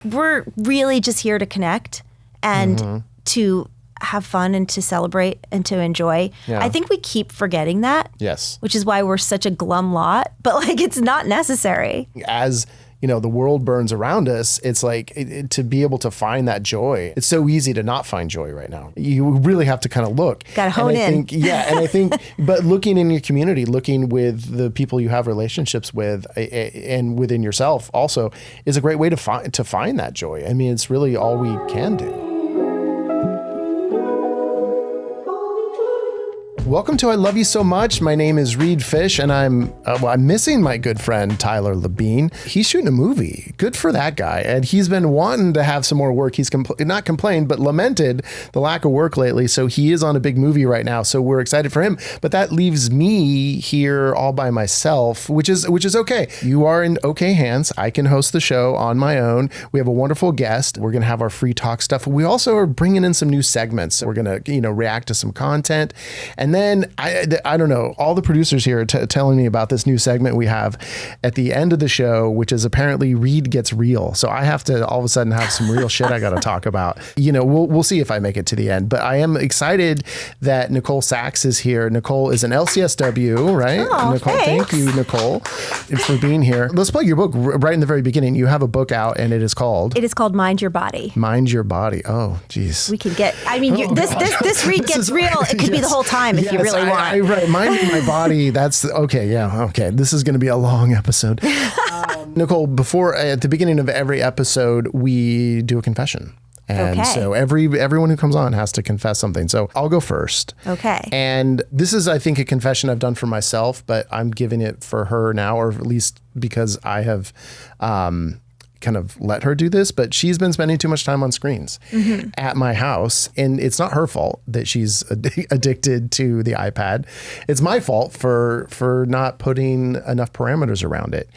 We're really just here to connect and to have fun and to celebrate and to enjoy. Yeah. I think we keep forgetting that. Yes. Which is why we're such a glum lot, but like it's not necessary. As the world burns around us, it's like to be able to find that joy. It's so easy to not find joy right now. You really have to kind of look. Got to hone in. I think, but looking in your community, looking with the people you have relationships with and within yourself also is a great way to find that joy. I mean, it's really all we can do. Welcome to I Love You So Much. My name is Reed Fish, and I'm missing my good friend Tyler Labine. He's shooting a movie. Good for that guy. And he's been wanting to have some more work. He's not complained, but lamented the lack of work lately. So he is on a big movie right now. So we're excited for him. But that leaves me here all by myself, which is okay. You are in okay hands. I can host the show on my own. We have a wonderful guest. We're going to have our free talk stuff. We also are bringing in some new segments. We're going to react to some content. And then I don't know, all the producers here are telling me about this new segment we have at the end of the show, which is apparently Reed Gets Real. So I have to all of a sudden have some real shit I got to talk about. We'll see if I make it to the end, but I am excited that Nicole Sachs is here. Nicole is an LCSW, right? Oh, Nicole, thanks. Thank you, Nicole, for being here. Let's plug your book right in the very beginning. You have a book out and it is called Mind Your Body. Mind Your Body. Oh, geez. We can get, this Reed Gets Real. It could be the whole time if you really want. Right. Mind My Body. That's okay. Yeah. Okay. This is going to be a long episode. Nicole, at the beginning of every episode, we do a confession. And so everyone who comes on has to confess something. So I'll go first. Okay. And this is, I think, a confession I've done for myself, but I'm giving it for her now, or at least because I have kind of let her do this, but she's been spending too much time on screens at my house. And it's not her fault that she's addicted to the iPad. It's my fault for not putting enough parameters around it.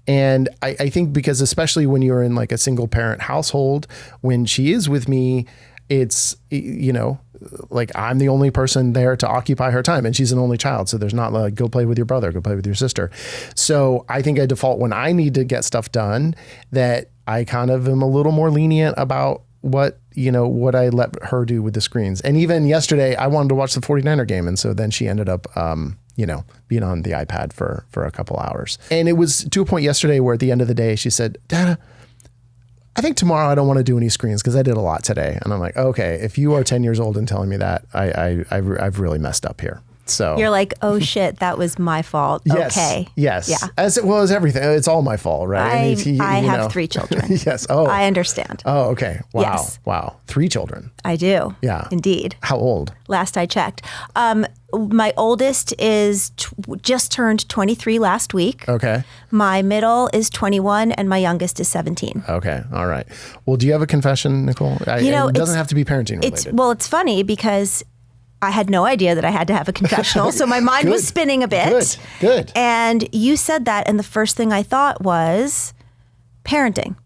And I think because especially when you're in like a single parent household, when she is with me, it's, like I'm the only person there to occupy her time, and she's an only child. So there's not like, go play with your brother, go play with your sister. So I think I default when I need to get stuff done that I kind of am a little more lenient about what I let her do with the screens. And even yesterday I wanted to watch the 49er game. And so then she ended up, being on the iPad for a couple hours. And it was to a point yesterday where at the end of the day, she said, Dad, I think tomorrow I don't want to do any screens because I did a lot today. And I'm like, okay, if you are 10 years old and telling me that, I've really messed up here. So you're like, oh shit, that was my fault. Yes, okay. Yes. Yeah. As everything. It's all my fault, right? I have 3 children. Yes. Oh, I understand. Oh, okay. Wow. Yes. Wow. 3 children. I do. Yeah. Indeed. How old? Last I checked. My oldest is just turned 23 last week. Okay. My middle is 21 and my youngest is 17. Okay. All right. Well, do you have a confession, Nicole? It doesn't have to be parenting related. It's funny because I had no idea that I had to have a confessional. So my mind was spinning a bit. Good. And you said that. And the first thing I thought was parenting.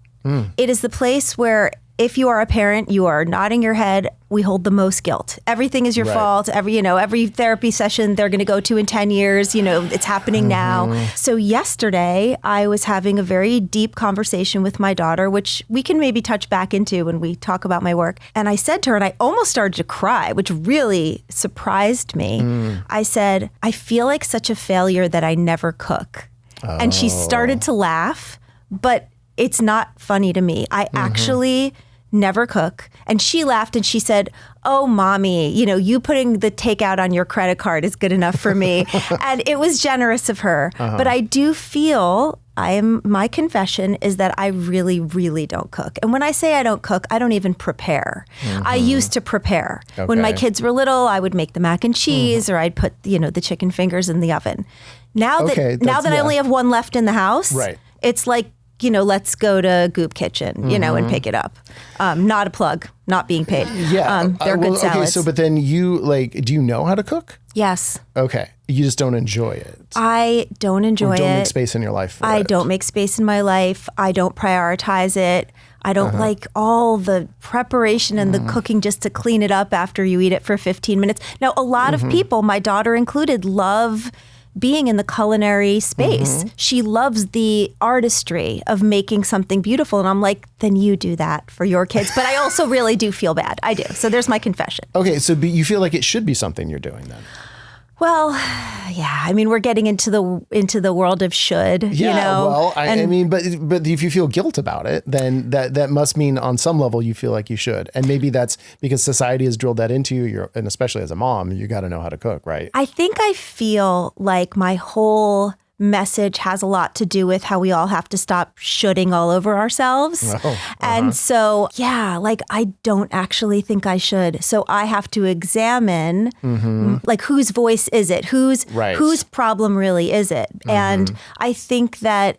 It is the place where if you are a parent, you are nodding your head. We hold the most guilt. Everything is your fault. Every therapy session they're going to go to in 10 years, it's happening now. So yesterday I was having a very deep conversation with my daughter, which we can maybe touch back into when we talk about my work. And I said to her, and I almost started to cry, which really surprised me. I said, I feel like such a failure that I never cook. Oh. And she started to laugh, but it's not funny to me. I actually never cook. And she laughed and she said, oh, mommy, you putting the takeout on your credit card is good enough for me. And it was generous of her. But I do feel my confession is that I really, really don't cook. And when I say I don't cook, I don't even prepare. I used to prepare. Okay. When my kids were little, I would make the mac and cheese or I'd put, the chicken fingers in the oven. Now that I only have one left in the house, it's like, let's go to Goop Kitchen, and pick it up. Not a plug, not being paid. Yeah. They're good salads. Okay, so but then do you know how to cook? Yes. Okay. You just don't enjoy it. I don't enjoy it. Don't make space in your life for it. I don't make space in my life. I don't prioritize it. I don't like all the preparation and the cooking just to clean it up after you eat it for 15 minutes. Now, a lot of people, my daughter included, love being in the culinary space. She loves the artistry of making something beautiful. And I'm like, then you do that for your kids. But I also really do feel bad. I do. So there's my confession. Okay. So you feel like it should be something you're doing then? Well, yeah. I mean, we're getting into the world of should. Yeah. You know? Well, I mean, but if you feel guilt about it, then that must mean on some level you feel like you should, and maybe that's because society has drilled that into you. And especially as a mom, you got to know how to cook, right? I think I feel like my whole message has a lot to do with how we all have to stop shoulding all over ourselves. And so, yeah, like I don't actually think I should. So I have to examine like whose voice is it? Whose problem really is it? And I think that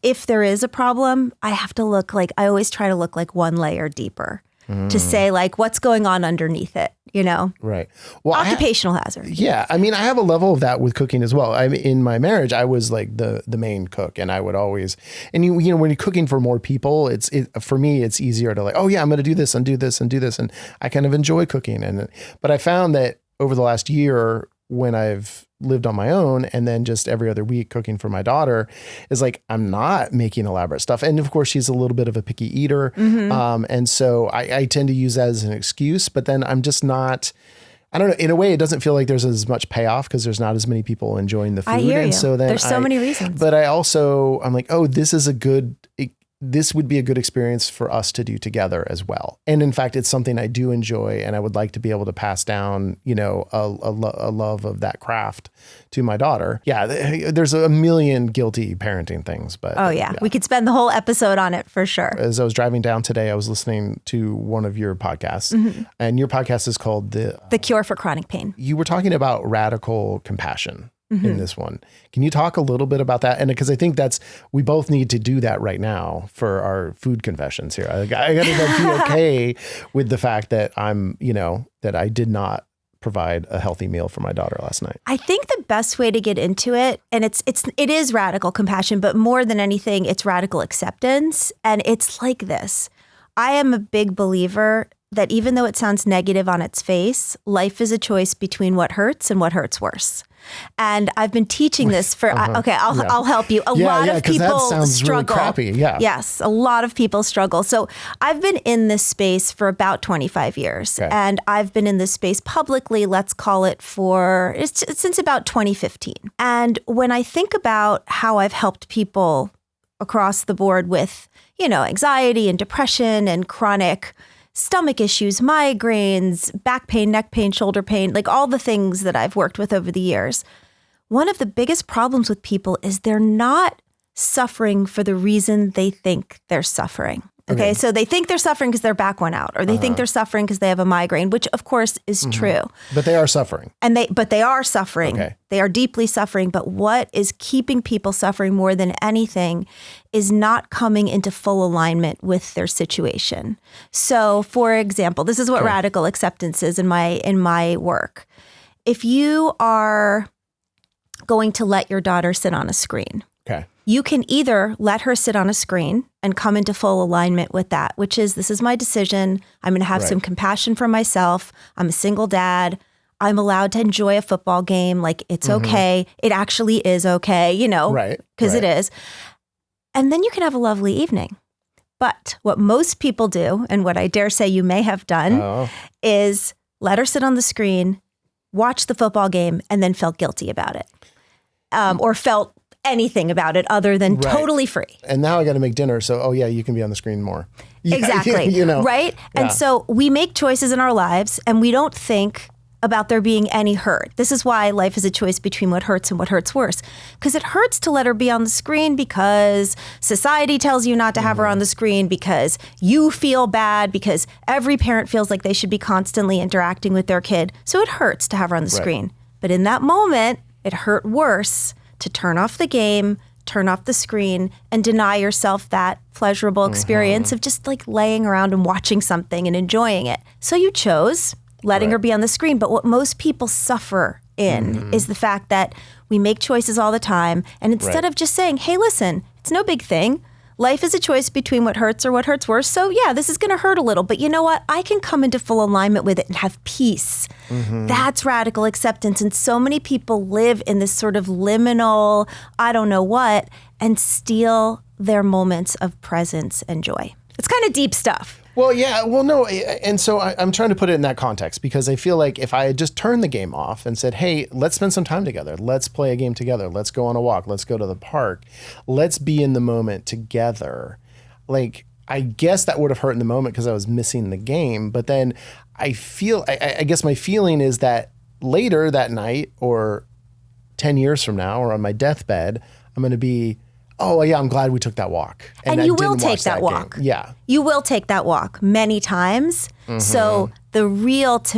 if there is a problem, I have to look like, I always try to look like one layer deeper to say like what's going on underneath it, you know? Right. Well, occupational hazard. Yeah. I mean, I have a level of that with cooking as well. In my marriage, I was like the main cook, and I would always, and you know, when you're cooking for more people, for me, it's easier to like, oh yeah, I'm going to do this and do this and do this. And I kind of enjoy cooking. But I found that over the last year, when I've lived on my own and then just every other week cooking for my daughter, is like, I'm not making elaborate stuff. And of course she's a little bit of a picky eater. And so I tend to use that as an excuse, but then I'm just not, I don't know, in a way it doesn't feel like there's as much payoff because there's not as many people enjoying the food. I hear you. And so then there's so many reasons. But I'm like, oh, this would be a good experience for us to do together as well. And in fact, it's something I do enjoy, and I would like to be able to pass down, you know, a love of that craft to my daughter. Yeah, there's a million guilty parenting things, but we could spend the whole episode on it for sure. As I was driving down today, I was listening to one of your podcasts, and your podcast is called The Cure for Chronic Pain. You were talking about radical compassion. In this one. Can you talk a little bit about that? And because I think we both need to do that right now for our food confessions here. I got to be okay with the fact that that I did not provide a healthy meal for my daughter last night. I think the best way to get into it, and it is radical compassion, but more than anything, it's radical acceptance. And it's like this. I am a big believer that even though it sounds negative on its face, life is a choice between what hurts and what hurts worse. And I've been teaching this for, I'll help you. A lot of people struggle. Really crappy. Yeah. Yes, a lot of people struggle. So I've been in this space for about 25 years. Okay. And I've been in this space publicly, let's call it since about 2015. And when I think about how I've helped people across the board with, you know, anxiety and depression and chronic stomach issues, migraines, back pain, neck pain, shoulder pain, like all the things that I've worked with over the years. One of the biggest problems with people is they're not suffering for the reason they think they're suffering. Okay. So they think they're suffering because their back went out, or they think they're suffering because they have a migraine, which of course is true. But they are suffering. But they are suffering. Okay. They are deeply suffering. But what is keeping people suffering more than anything is not coming into full alignment with their situation. So for example, this is what radical acceptance is in my work. If you are going to let your daughter sit on a screen, you can either let her sit on a screen and come into full alignment with that, which is, this is my decision. I'm going to have some compassion for myself. I'm a single dad. I'm allowed to enjoy a football game. Like, it's okay. It actually is okay, you know, because it is. And then you can have a lovely evening. But what most people do, and what I dare say you may have done, is let her sit on the screen, watch the football game, and then felt guilty about it. Or felt anything about it other than totally free. And now I got to make dinner. So, you can be on the screen more. Exactly. You know, right. Yeah. And so we make choices in our lives and we don't think about there being any hurt. This is why life is a choice between what hurts and what hurts worse. Because it hurts to let her be on the screen because society tells you not to have her on the screen, because you feel bad, because every parent feels like they should be constantly interacting with their kid. So it hurts to have her on the screen. But in that moment, it hurt worse to turn off the game, turn off the screen, and deny yourself that pleasurable experience of just like laying around and watching something and enjoying it. So you chose letting her be on the screen. But what most people suffer in is the fact that we make choices all the time. And instead of just saying, hey, listen, it's no big thing. life is a choice between what hurts or what hurts worse. So yeah, this is going to hurt a little, but you know what? I can come into full alignment with it and have peace. That's radical acceptance. And so many people live in this sort of liminal, I don't know what, and steal their moments of presence and joy. It's kind of deep stuff. Well, yeah, well, no. And so I'm trying to put it in that context because I feel like if I had just turned the game off and said, hey, let's spend some time together. Let's play a game together. Let's go on a walk. Let's go to the park. Let's be in the moment together. Like, I guess that would have hurt in the moment because I was missing the game. But then I guess my feeling is that later that night or 10 years from now or on my deathbed, I'm going to be, oh, yeah, I'm glad we took that walk. And you will take that walk. Game. Yeah. You will take that walk many times. So to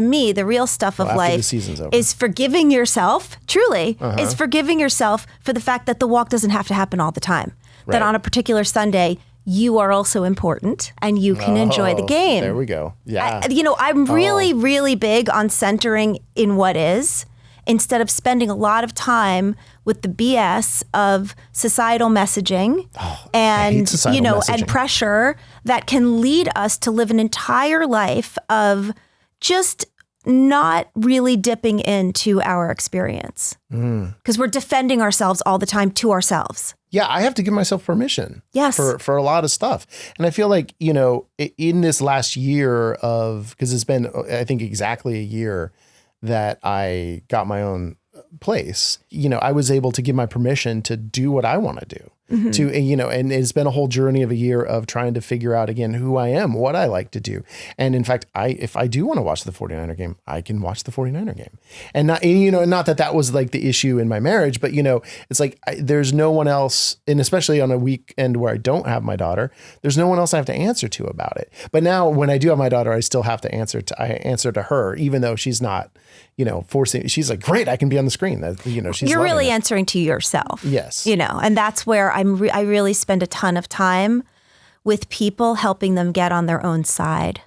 me, the real stuff of life is forgiving yourself, truly, is forgiving yourself for the fact that the walk doesn't have to happen all the time. Right. That on a particular Sunday, you are also important and you can enjoy the game. There we go. Yeah. I'm really, really big on centering in what is, instead of spending a lot of time with the BS of societal messaging and pressure that can lead us to live an entire life of just not really dipping into our experience because we're defending ourselves all the time to ourselves. Yeah, I have to give myself permission. Yes. For a lot of stuff. And I feel like, in this last year because it's been, I think, exactly a year that I got my own place, I was able to give my permission to do what I want to do. And it's been a whole journey of a year of trying to figure out again who I am, what I like to do. And in fact, if I do want to watch the 49er game, I can watch the 49er game. And not that was like the issue in my marriage, but it's like there's no one else, and especially on a weekend where I don't have my daughter, there's no one else I have to answer to about it. But now when I do have my daughter, I still have to answer to her, even though she's not, forcing. She's like, great, I can be on the screen. That she's. You're really answering to yourself. Yes. And that's where I really spend a ton of time with people, helping them get on their own side,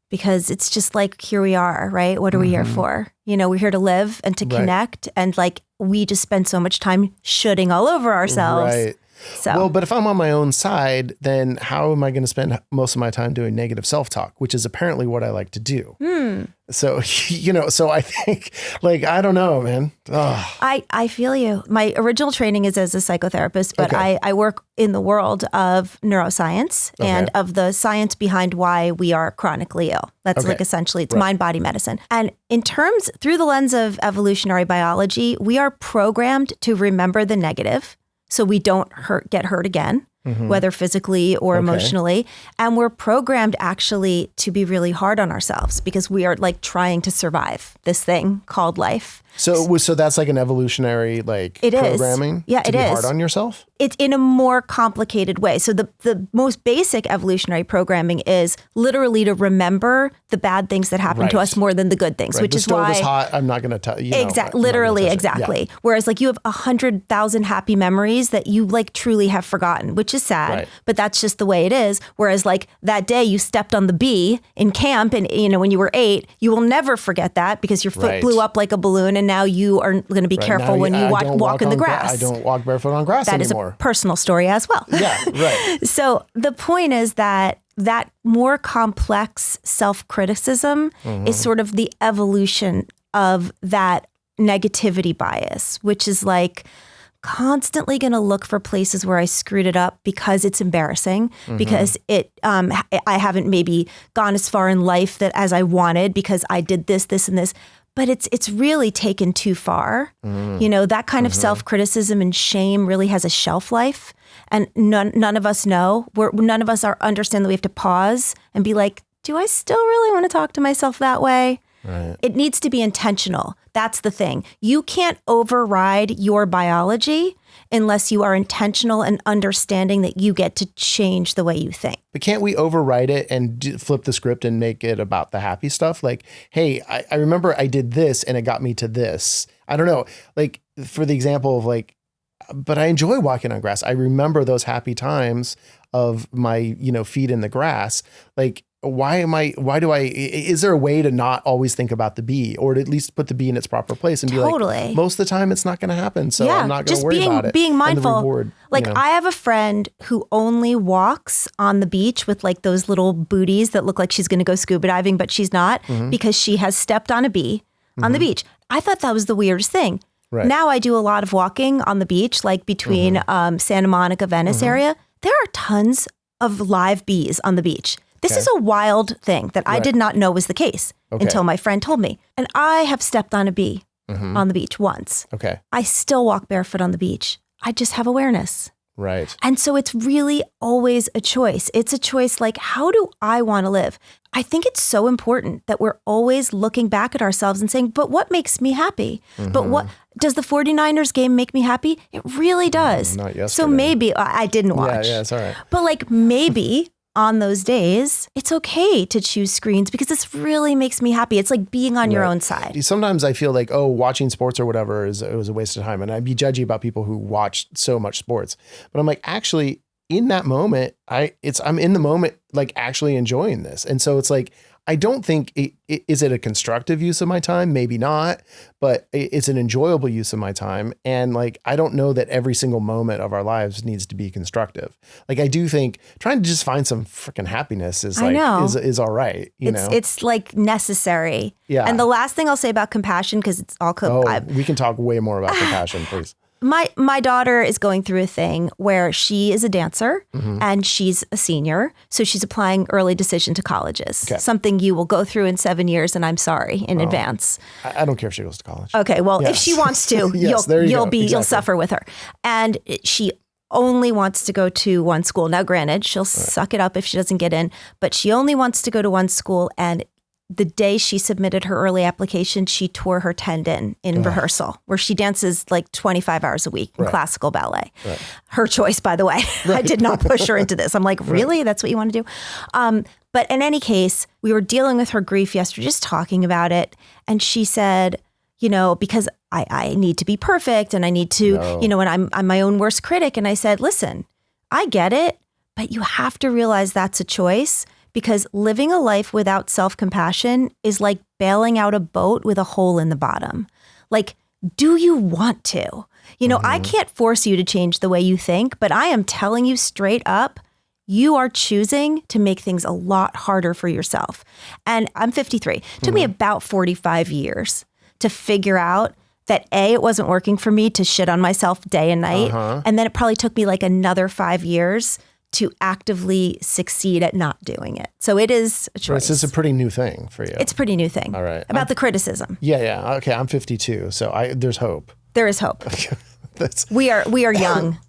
because it's just like, here we are, right? What are we here for? We're here to live and to connect, and like we just spend so much time shooting all over ourselves. Right. So. Well, but if I'm on my own side, then how am I going to spend most of my time doing negative self-talk, which is apparently what I like to do. So, so I think, like, I don't know, man. Ugh. I feel you. My original training is as a psychotherapist, but I work in the world of neuroscience and of the science behind why we are chronically ill. That's like essentially, it's mind-body medicine. And in terms, through the lens of evolutionary biology, we are programmed to remember the negative so we don't get hurt again, whether physically or emotionally. And we're programmed actually to be really hard on ourselves because we are like trying to survive this thing called life. So that's like an evolutionary programming? Yeah, to be hard on yourself? It's in a more complicated way. So the most basic evolutionary programming is literally to remember the bad things that happen to us more than the good things, which is why the stove is hot. I'm not going to tell you. Exactly. Literally, exactly. Yeah. Whereas like you have 100,000 happy memories that you like truly have forgotten, which is sad, but that's just the way it is. Whereas like that day you stepped on the bee in camp and when you were 8, you will never forget that because your foot blew up like a balloon and now you are going to be careful when you walk in the grass. I don't walk barefoot on grass anymore. That is a personal story as well. Yeah, right. So the point is that more complex self-criticism is sort of the evolution of that negativity bias, which is like constantly going to look for places where I screwed it up because it's embarrassing, because I haven't maybe gone as far in life as I wanted because I did this, and this. But it's really taken too far. That kind of self-criticism and shame really has a shelf life. And none of us know. None of us understand that we have to pause and be like, do I still really want to talk to myself that way? Right. It needs to be intentional. That's the thing. You can't override your biology unless you are intentional and understanding that you get to change the way you think. But can't we override it and flip the script and make it about the happy stuff? Like, hey, I remember I did this and it got me to this. I don't know. Like, for the example of like, but I enjoy walking on grass. I remember those happy times of my, feet in the grass. Like, is there a way to not always think about the bee, or to at least put the bee in its proper place and be like, most of the time it's not going to happen. So I'm not going to worry about it. Being mindful. Reward, I have a friend who only walks on the beach with like those little booties that look like she's going to go scuba diving, but she's not because she has stepped on a bee on the beach. I thought that was the weirdest thing. Right. Now I do a lot of walking on the beach, like between Santa Monica, Venice area. There are tons of live bees on the beach. This is a wild thing that I did not know was the case until my friend told me. And I have stepped on a bee on the beach once. Okay. I still walk barefoot on the beach. I just have awareness. Right. And so it's really always a choice. It's a choice like, how do I want to live? I think it's so important that we're always looking back at ourselves and saying, but what makes me happy? But what does the 49ers game make me happy? It really does. Not yesterday. So maybe I didn't watch. Yeah, it's all right. But like maybe on those days, it's okay to choose screens because this really makes me happy. It's like being on your own side. Sometimes I feel like, watching sports or whatever it was a waste of time. And I'd be judgy about people who watch so much sports. But I'm like, actually, in that moment, I'm in the moment, like actually enjoying this. And so it's like, I don't think is it a constructive use of my time? Maybe not, but it's an enjoyable use of my time. And like, I don't know that every single moment of our lives needs to be constructive. Like, I do think trying to just find some freaking happiness is like, is all right. It's like necessary. Yeah. And the last thing I'll say about compassion, because it's all, we can talk way more about compassion, please. My daughter is going through a thing where she is a dancer and she's a senior. So she's applying early decision to colleges, something you will go through in 7 years. And I'm sorry in advance. I don't care if she goes to college. Okay. Well, if she wants to, you'll suffer with her. And she only wants to go to one school. Now, granted, she'll suck it up if she doesn't get in, but she only wants to go to one school. And the day she submitted her early application, she tore her tendon in rehearsal, where she dances like 25 hours a week in classical ballet. Right. Her choice, by the way. I did not push her into this. I'm like, really? That's what you want to do? But in any case, we were dealing with her grief yesterday, just talking about it. And she said, because I need to be perfect and I need to, and I'm my own worst critic. And I said, listen, I get it, but you have to realize that's a choice. Because living a life without self-compassion is like bailing out a boat with a hole in the bottom. Like, do you want to? I can't force you to change the way you think, but I am telling you straight up, you are choosing to make things a lot harder for yourself. And I'm 53. It took me about 45 years to figure out that it wasn't working for me to shit on myself day and night. And then it probably took me like another 5 years to actively succeed at not doing it. So it is a choice. It's a pretty new thing for you. It's a pretty new thing. All right. About the criticism. Yeah. Okay, I'm 52, so there's hope. There is hope. We are young.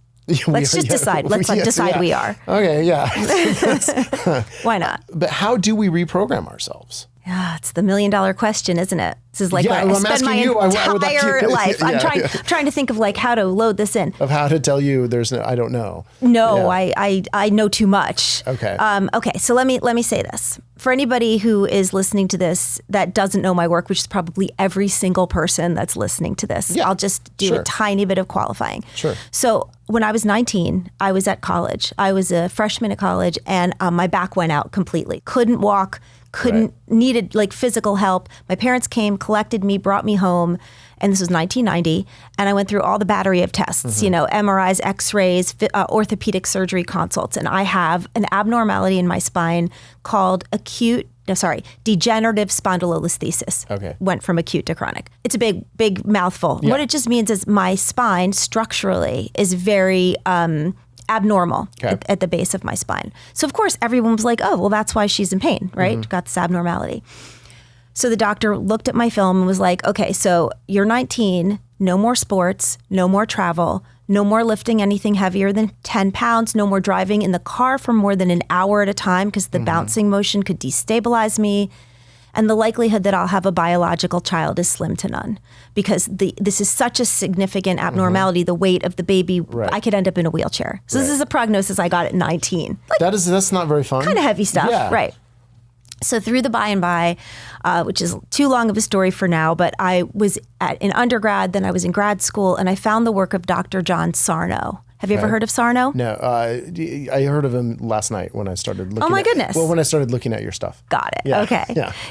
Let's decide. Let's decide we are. Okay, yeah. Why not? But how do we reprogram ourselves? Yeah, it's the $1 million question, isn't it? This is like I spend my entire life. I'm trying to think of like how to load this in. Of how to tell you I don't know. No, yeah. I know too much. Okay. Okay. So let me say this. For anybody who is listening to this that doesn't know my work, which is probably every single person that's listening to this, I'll just do a tiny bit of qualifying. Sure. So when I was 19, I was at college. I was a freshman at college and my back went out completely. Couldn't walk. Needed like physical help. My parents came, collected me, brought me home, and this was 1990. And I went through all the battery of tests, MRIs, X-rays, orthopedic surgery consults. And I have an abnormality in my spine called degenerative spondylolisthesis. Okay. Went from acute to chronic. It's a big mouthful. Yeah. What it just means is my spine structurally is very abnormal at the base of my spine. So of course everyone was like, oh, well, that's why she's in pain, right? Got this abnormality. So the doctor looked at my film and was like, okay, so you're 19, no more sports, no more travel, no more lifting anything heavier than 10 pounds, no more driving in the car for more than an hour at a time because the bouncing motion could destabilize me. And the likelihood that I'll have a biological child is slim to none because this is such a significant abnormality, the weight of the baby, I could end up in a wheelchair. So this is a prognosis I got at 19. Like, that's not very fun. Kind of heavy stuff, right? So through the by and by, which is too long of a story for now, but I was in undergrad, then I was in grad school, and I found the work of Dr. John Sarno. Have you ever heard of Sarno? No, I heard of him last night when I started looking. Oh my goodness! Well, when I started looking at your stuff. Got it. Yeah. Okay.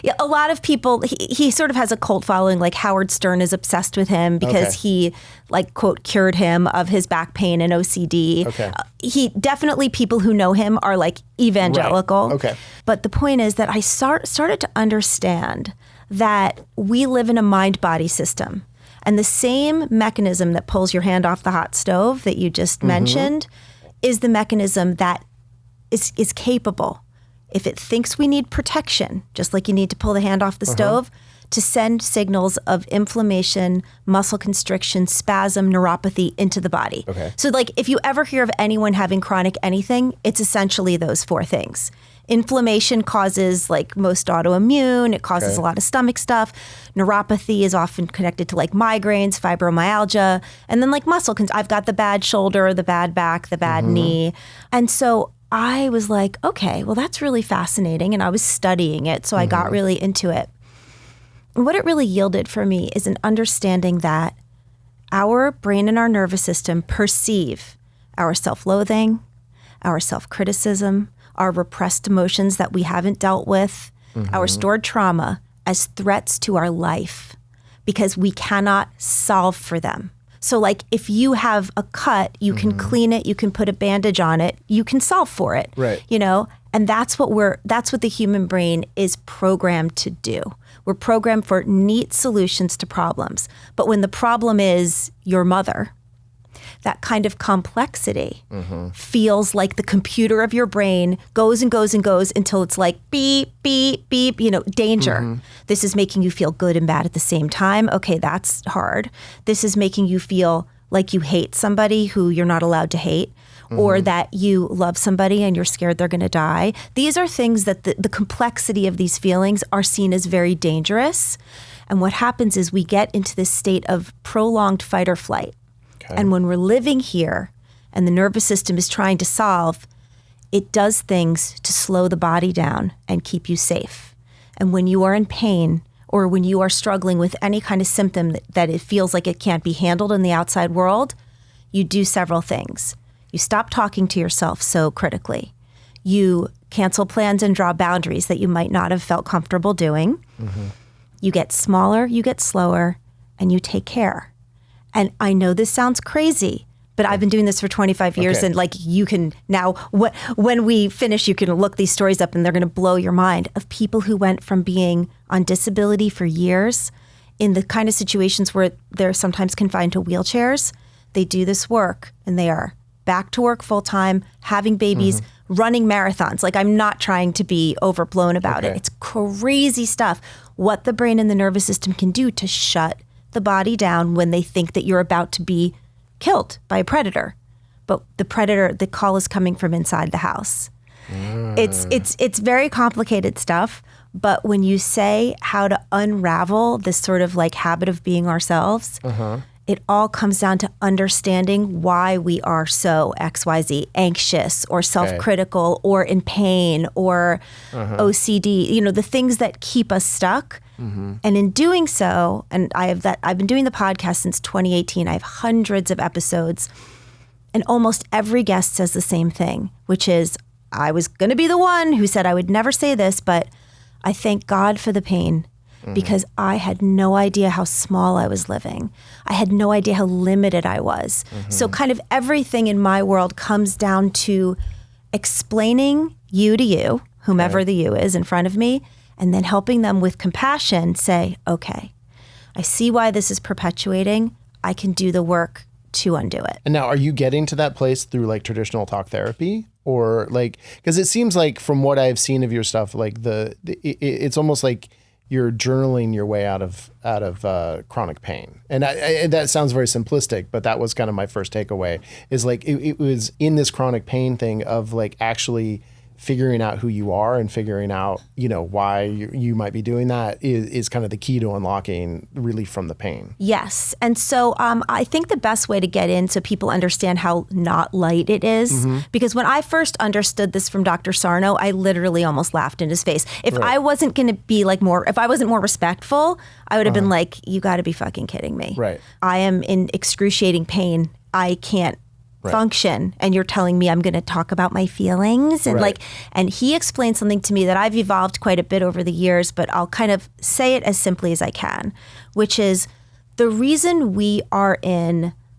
Yeah. A lot of people. He sort of has a cult following. Like Howard Stern is obsessed with him because he, like, quote, cured him of his back pain and OCD. Okay. He definitely, people who know him are like evangelical. Right. Okay. But the point is that I started to understand that we live in a mind-body system. And the same mechanism that pulls your hand off the hot stove that you just mentioned is the mechanism that is capable, if it thinks we need protection, just like you need to pull the hand off the stove, to send signals of inflammation, muscle constriction, spasm, neuropathy into the body. Okay. So like if you ever hear of anyone having chronic anything, it's essentially those four things. Inflammation causes like most autoimmune. It causes a lot of stomach stuff. Neuropathy is often connected to like migraines, fibromyalgia, and then like muscle. I've got the bad shoulder, the bad back, the bad knee. And so I was like, okay, well, that's really fascinating. And I was studying it. So I got really into it. And what it really yielded for me is an understanding that our brain and our nervous system perceive our self-loathing, our self-criticism, our repressed emotions that we haven't dealt with, our stored trauma as threats to our life because we cannot solve for them. So like if you have a cut, you can clean it, you can put a bandage on it, you can solve for it. Right. You know, and that's what the human brain is programmed to do. We're programmed for neat solutions to problems. But when the problem is your mother, that kind of complexity feels like the computer of your brain goes and goes and goes until it's like beep, beep, beep, danger. This is making you feel good and bad at the same time. Okay, that's hard. This is making you feel like you hate somebody who you're not allowed to hate, or that you love somebody and you're scared they're going to die. These are things that the complexity of these feelings are seen as very dangerous. And what happens is we get into this state of prolonged fight or flight. And when we're living here and the nervous system is trying to solve, it does things to slow the body down and keep you safe. And when you are in pain or when you are struggling with any kind of symptom that it feels like it can't be handled in the outside world, you do several things. You stop talking to yourself so critically. You cancel plans and draw boundaries that you might not have felt comfortable doing. You get smaller, you get slower, and you take care. And I know this sounds crazy, but I've been doing this for 25 years and like you can now, when we finish, you can look these stories up and they're going to blow your mind of people who went from being on disability for years in the kind of situations where they're sometimes confined to wheelchairs. They do this work and they are back to work full time, having babies, running marathons. Like I'm not trying to be overblown about it. It's crazy stuff. What the brain and the nervous system can do to shut the body down when they think that you're about to be killed by a predator. But the predator, the call is coming from inside the house. It's very complicated stuff. But when you say how to unravel this sort of like habit of being ourselves, it all comes down to understanding why we are so XYZ, anxious or self-critical or in pain or OCD, the things that keep us stuck. And in doing so, and I've been doing the podcast since 2018. I have hundreds of episodes, and almost every guest says the same thing, which is, I was going to be the one who said I would never say this, but I thank God for the pain because I had no idea how small I was living. I had no idea how limited I was. So kind of everything in my world comes down to explaining you to you, whomever the you is in front of me, and then helping them with compassion say, okay, I see why this is perpetuating. I can do the work to undo it. And now, are you getting to that place through like traditional talk therapy? Or like, because it seems like from what I've seen of your stuff, like it's almost like you're journaling your way out of chronic pain. And that sounds very simplistic, but that was kind of my first takeaway is like, it was in this chronic pain thing of like actually figuring out who you are and figuring out, why you might be doing that is kind of the key to unlocking relief from the pain. Yes. And so I think the best way to get in so people understand how not light it is, because when I first understood this from Dr. Sarno, I literally almost laughed in his face. If I wasn't going to be like if I wasn't more respectful, I would have been like, you got to be fucking kidding me. Right. I am in excruciating pain. I can't function, and you're telling me I'm going to talk about my feelings and and he explained something to me that I've evolved quite a bit over the years, but I'll kind of say it as simply as I can, which is the reason we are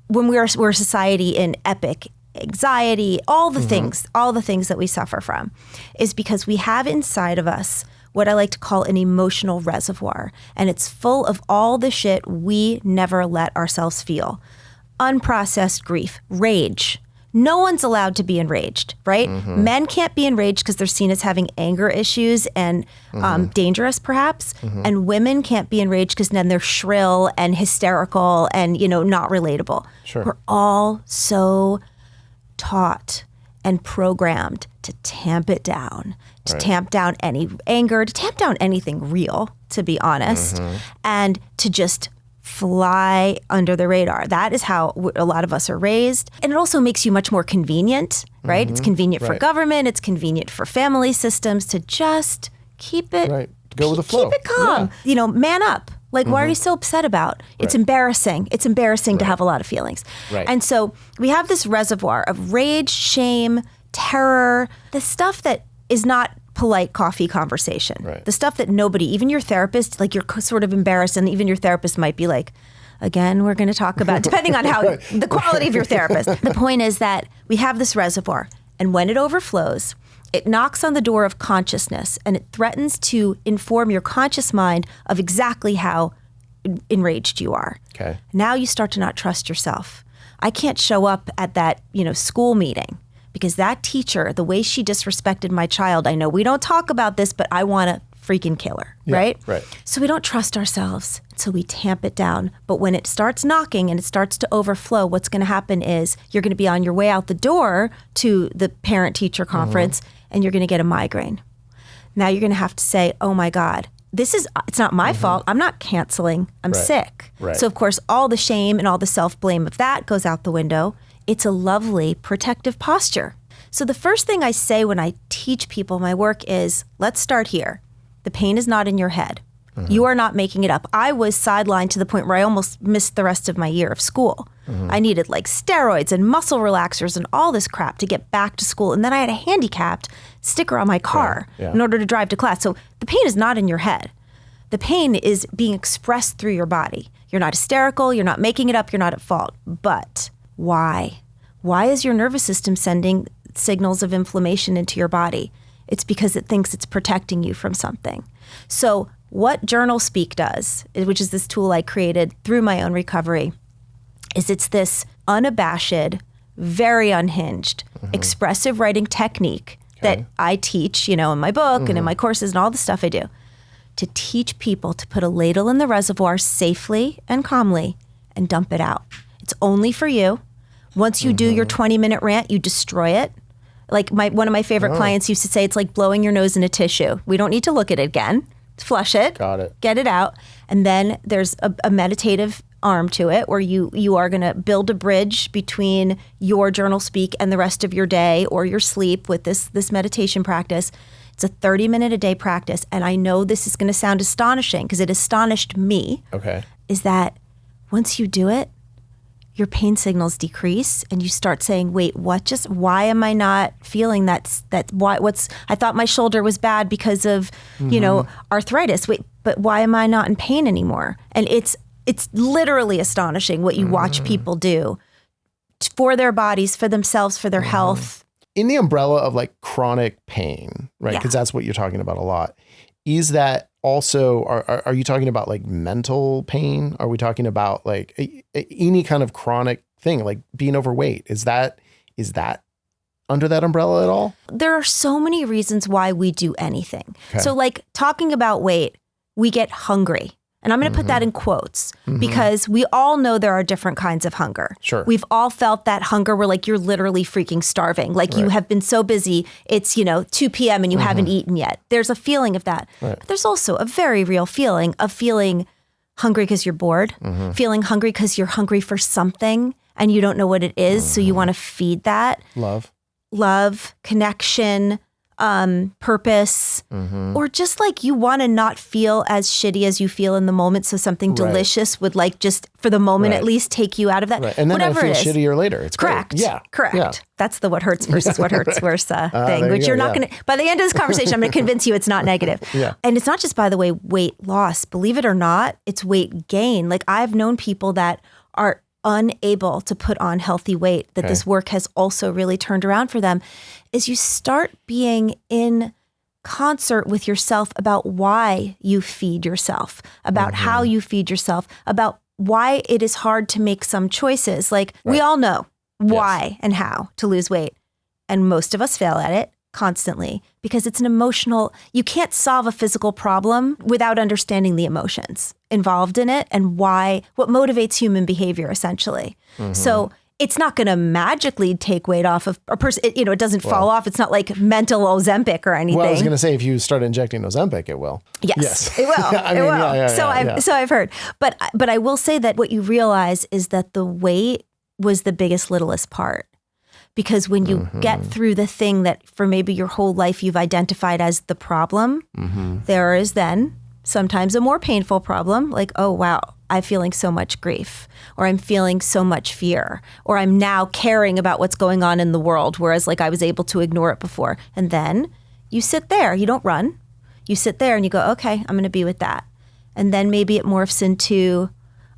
we're a society in epic anxiety, all the things that we suffer from is because we have inside of us what I like to call an emotional reservoir, and it's full of all the shit we never let ourselves feel. Unprocessed grief, rage. No one's allowed to be enraged, right? Men can't be enraged because they're seen as having anger issues and dangerous, perhaps. And women can't be enraged because then they're shrill and hysterical and, not relatable. Sure. We're all so taught and programmed to tamp it down, to tamp down any anger, to tamp down anything real, to be honest, and to just fly under the radar. That is how a lot of us are raised. And it also makes you much more convenient, right? It's convenient for government. It's convenient for family systems to just keep it, go with the flow. Keep it calm. Yeah. Man up. Like, what are you so upset about? It's embarrassing. It's embarrassing to have a lot of feelings. And so we have this reservoir of rage, shame, terror, the stuff that is not polite coffee conversation. The stuff that nobody, even your therapist, like you're sort of embarrassed, and even your therapist might be like, again, we're going to talk about, depending on how the quality of your therapist. The point is that we have this reservoir, and when it overflows, it knocks on the door of consciousness, and it threatens to inform your conscious mind of exactly how enraged you are. Okay. Now you start to not trust yourself. I can't show up at that, school meeting because that teacher, the way she disrespected my child, I know we don't talk about this, but I want to freaking kill her, right? So we don't trust ourselves, so we tamp it down. But when it starts knocking and it starts to overflow, what's going to happen is you're going to be on your way out the door to the parent-teacher conference, and you're going to get a migraine. Now you're going to have to say, oh my God, it's not my fault. I'm not canceling. I'm sick. So of course, all the shame and all the self-blame of that goes out the window. It's a lovely protective posture. So the first thing I say when I teach people my work is, let's start here. The pain is not in your head. You are not making it up. I was sidelined to the point where I almost missed the rest of my year of school. I needed like steroids and muscle relaxers and all this crap to get back to school. And then I had a handicapped sticker on my car in order to drive to class. So the pain is not in your head. The pain is being expressed through your body. You're not hysterical. You're not making it up. You're not at fault. But why? Why is your nervous system sending signals of inflammation into your body? It's because it thinks it's protecting you from something. So what Journal Speak does, which is this tool I created through my own recovery, is it's this unabashed, very unhinged, expressive writing technique that I teach, in my book and in my courses and all the stuff I do, to teach people to put a ladle in the reservoir safely and calmly and dump it out. It's only for you. Once you do your 20-minute rant, you destroy it. Like one of my favorite clients used to say, it's like blowing your nose in a tissue. We don't need to look at it again. Flush it. Got it. Get it out. And then there's a meditative arm to it where you are going to build a bridge between your journal speak and the rest of your day or your sleep with this meditation practice. It's a 30-minute a day practice. And I know this is going to sound astonishing because it astonished me. Okay. Is that once you do it, your pain signals decrease and you start saying, wait, why am I not feeling I thought my shoulder was bad because of, arthritis. Wait, but why am I not in pain anymore? And it's literally astonishing what you watch people do for their bodies, for themselves, for their health. In the umbrella of like chronic pain, right? Because that's what you're talking about a lot. Is that also, are you talking about like mental pain? Are we talking about like any kind of chronic thing, like being overweight? Is that under that umbrella at all? There are so many reasons why we do anything. Okay. So like talking about weight, we get hungry. And I'm going to put that in quotes because we all know there are different kinds of hunger. Sure. We've all felt that hunger where like you're literally freaking starving. Like you have been so busy, it's, 2 p.m. and you haven't eaten yet. There's a feeling of that. Right. But there's also a very real feeling of feeling hungry because you're bored, feeling hungry because you're hungry for something and you don't know what it is. So you want to feed that. Love, connection, purpose, or just like you want to not feel as shitty as you feel in the moment. So something delicious would like just for the moment at least take you out of that. Right. And then whatever I feel it is. shittier later. It's correct. Great. Yeah. Correct. Yeah. That's the what hurts versus what hurts worse thing, which you're not going to, by the end of this conversation, I'm going to convince you it's not negative. Yeah. And it's not just, by the way, weight loss. Believe it or not, it's weight gain. Like I've known people that are unable to put on healthy weight, that this work has also really turned around for them, is you start being in concert with yourself about why you feed yourself, about how you feed yourself, about why it is hard to make some choices. Like we all know why and how to lose weight. And most of us fail at it constantly because it's an emotional, you can't solve a physical problem without understanding the emotions involved in it and why, what motivates human behavior essentially. So it's not going to magically take weight off of a person. It doesn't fall off. It's not like mental Ozempic or anything. Well, I was going to say, if you start injecting Ozempic, it will. Yes. It will. It will. So I've heard. But I will say that what you realize is that the weight was the biggest, littlest part. Because when you get through the thing that for maybe your whole life you've identified as the problem, there is then sometimes a more painful problem, like, oh, wow, I'm feeling so much grief, or I'm feeling so much fear, or I'm now caring about what's going on in the world, whereas like I was able to ignore it before. And then you sit there, you don't run. You sit there and you go, okay, I'm going to be with that. And then maybe it morphs into,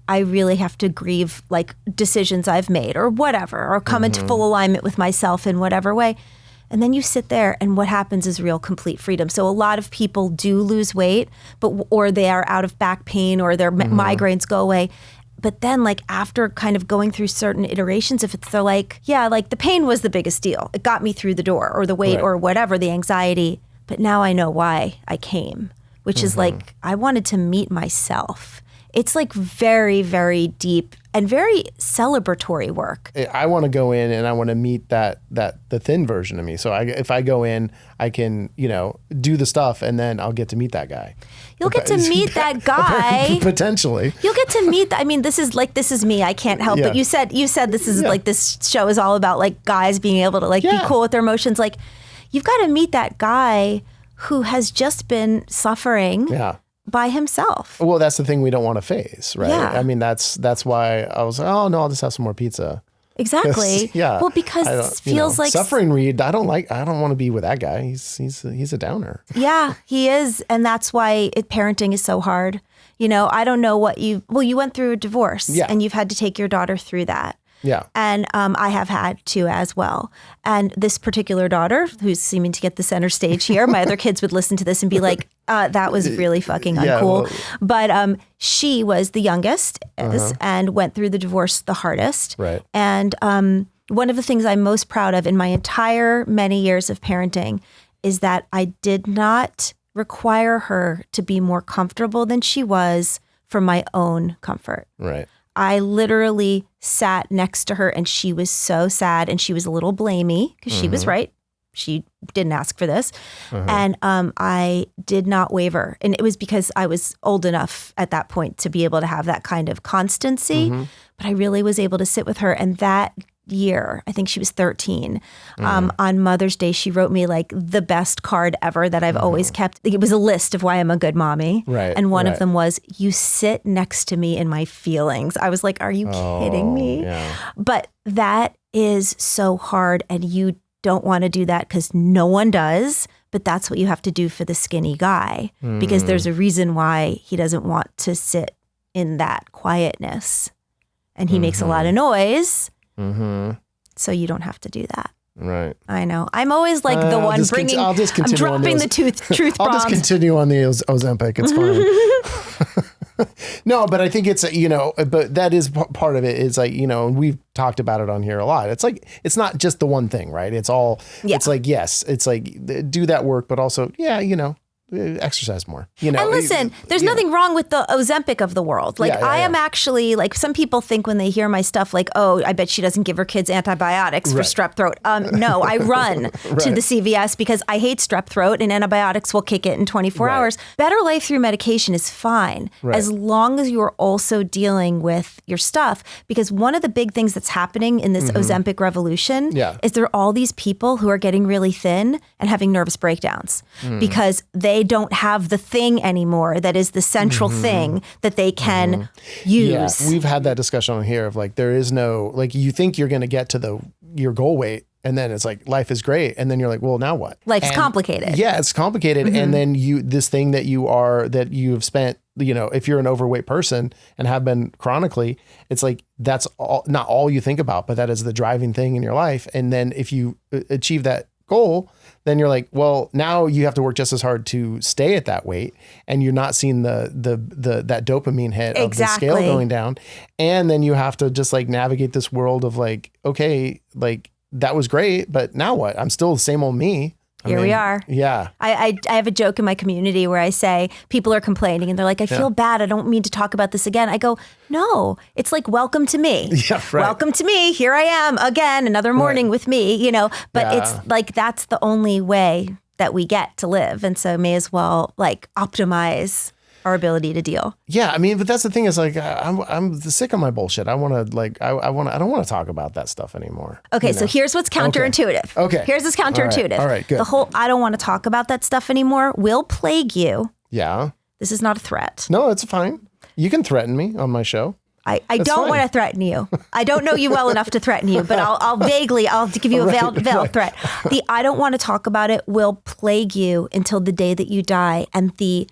I really have to grieve like decisions I've made or whatever, or come into full alignment with myself in whatever way. And then you sit there and what happens is real complete freedom. So a lot of people do lose weight, or they are out of back pain or their migraines go away. But then like after kind of going through certain iterations, if they're like, yeah, like the pain was the biggest deal. It got me through the door, or the weight or whatever, the anxiety. But now I know why I came, which is like, I wanted to meet myself. It's like very, very deep and very celebratory work. I want to go in and I want to meet the thin version of me. So if I go in, I can, do the stuff and then I'll get to meet that guy. You'll get to meet that guy. Potentially. You'll get to meet, this is me. I can't help it. You said this is like, this show is all about like guys being able to like be cool with their emotions. Like you've got to meet that guy who has just been suffering. Yeah. By himself. Well, that's the thing we don't want to face, right? Yeah. I mean, that's why I was like, oh no, I'll just have some more pizza. Exactly. Yeah. Well, because it feels like suffering Reed. I don't want to be with that guy. He's a downer. Yeah, he is, and that's why parenting is so hard. I don't know what you went through a divorce, and you've had to take your daughter through that. Yeah. And I have had to as well. And this particular daughter, who's seeming to get the center stage here, my other kids would listen to this and be like, that was really fucking uncool. But she was the youngest and went through the divorce the hardest. Right. And one of the things I'm most proud of in my entire many years of parenting is that I did not require her to be more comfortable than she was for my own comfort. Right. I literally sat next to her and she was so sad and she was a little blamey because she was right. She didn't ask for this. And I did not waver. And it was because I was old enough at that point to be able to have that kind of constancy. But I really was able to sit with her. And that year, I think she was 13, on Mother's Day, she wrote me like the best card ever that I've always kept. It was a list of why I'm a good mommy. Right. And one of them was, you sit next to me in my feelings. I was like, are you kidding me? Yeah. But that is so hard. And you don't want to do that because no one does. But that's what you have to do for the skinny guy, because there's a reason why he doesn't want to sit in that quietness. And he makes a lot of noise. So you don't have to do that. Right. I know. I'm always like the one bringing. I'll just continue. I'm dropping the truth bombs. I'll just continue on the Ozempic. It's fine. No, but I think it's but that is part of it. Is like we've talked about it on here a lot. It's like it's not just the one thing, right? It's all. Yeah. It's like it's like do that work, but also exercise more. You know, and listen, there's nothing wrong with the Ozempic of the world. Like I am actually like, some people think when they hear my stuff, like, oh, I bet she doesn't give her kids antibiotics for strep throat. No, I run to the CVS because I hate strep throat and antibiotics will kick it in 24 hours. Better life through medication is fine as long as you're also dealing with your stuff. Because one of the big things that's happening in this Ozempic revolution is there are all these people who are getting really thin and having nervous breakdowns because they don't have the thing anymore that is the central thing that they can use. Yeah, we've had that discussion on here of like, there is no, like, you think you're going to get to your goal weight and then it's like, life is great. And then you're like, well, now what? Life's complicated. Yeah, it's complicated. And then this thing that you've spent, you know, if you're an overweight person and have been chronically, it's like, that's not all you think about, but that is the driving thing in your life. And then if you achieve that goal, then you're like, well, now you have to work just as hard to stay at that weight, and you're not seeing that dopamine hit of the scale going down. And then you have to just like navigate this world of like, okay, like that was great, but now what? I'm still the same old me. Here we are. Yeah. I have a joke in my community where I say, people are complaining and they're like, I feel bad. I don't mean to talk about this again. I go, no, it's like, welcome to me. Yeah, right. Welcome to me. Here I am again, another morning with me, you know, but it's like, that's the only way that we get to live. And so may as well like optimize our ability to deal. Yeah, I mean, but that's the thing is like, I'm sick of my bullshit. I want to like, I don't want to talk about that stuff anymore. Okay, so here's what's counterintuitive. Okay. Here's what's counterintuitive. All right, good. The whole I don't want to talk about that stuff anymore will plague you. Yeah. This is not a threat. No, it's fine. You can threaten me on my show. I don't want to threaten you. I don't know you well enough to threaten you, but I'll give you a veiled threat. The I don't want to talk about it will plague you until the day that you die. And the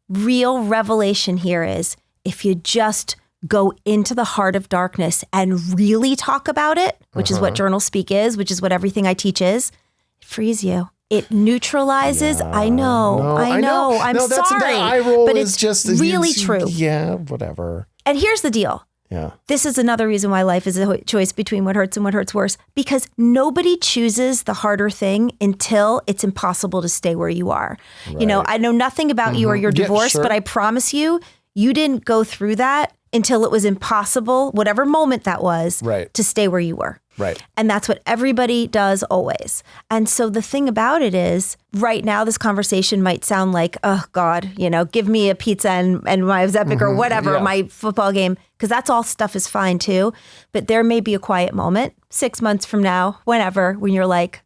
real revelation here is if you just go into the heart of darkness and really talk about it, which is what journal speak is, which is what everything I teach is, it frees you. It neutralizes. Yeah. I know. I'm sorry, but it's just really true. Yeah, whatever. And here's the deal. Yeah. This is another reason why life is a choice between what hurts and what hurts worse, because nobody chooses the harder thing until it's impossible to stay where you are. Right. You know, I know nothing about you or your divorce, but I promise you, you didn't go through that until it was impossible, whatever moment that was, to stay where you were. Right. And that's what everybody does always. And so the thing about it is, right now, this conversation might sound like, oh God, you know, give me a pizza and my Ozempic or whatever, my football game, because that's all stuff is fine too. But there may be a quiet moment 6 months from now, whenever, when you're like,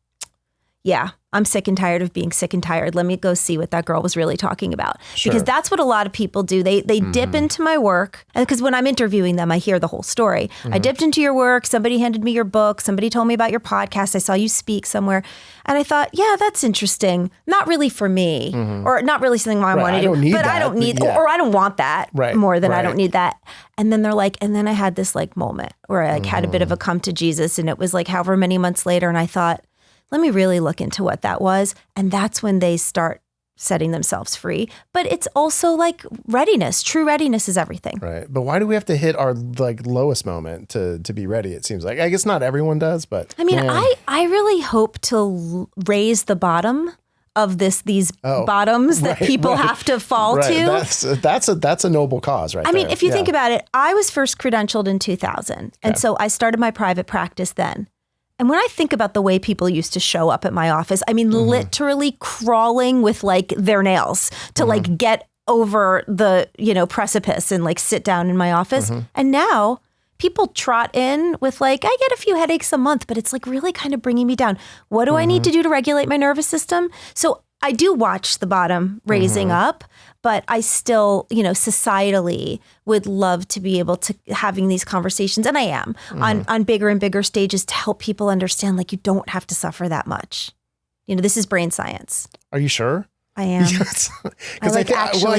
yeah, I'm sick and tired of being sick and tired. Let me go see what that girl was really talking about. Sure. Because that's what a lot of people do. They dip into my work. And because when I'm interviewing them, I hear the whole story. I dipped into your work. Somebody handed me your book. Somebody told me about your podcast. I saw you speak somewhere. And I thought, yeah, that's interesting. Not really for me, or not really something I want to do. But I don't need, or I don't want that more than I don't need that. And then they're like, and then I had this like moment where I like had a bit of a come to Jesus. And it was like however many months later. And I thought, let me really look into what that was. And that's when they start setting themselves free. But it's also like readiness. True readiness is everything. Right. But why do we have to hit our like lowest moment to be ready? It seems like, I guess not everyone does, but. I mean, I really hope to raise the bottom of these bottoms that people have to fall to. That's a noble cause, right? I mean, if you think about it, I was first credentialed in 2000. And so I started my private practice then. And when I think about the way people used to show up at my office, I mean, literally crawling with like their nails to like get over the, you know, precipice and like sit down in my office. And now people trot in with like, I get a few headaches a month, but it's like really kind of bringing me down. What do I need to do to regulate my nervous system? So I do watch the bottom raising up, but I still, you know, societally would love to be able to having these conversations. And I am on bigger and bigger stages to help people understand, like, you don't have to suffer that much. You know, this is brain science. Are you sure? I am. Yes. I think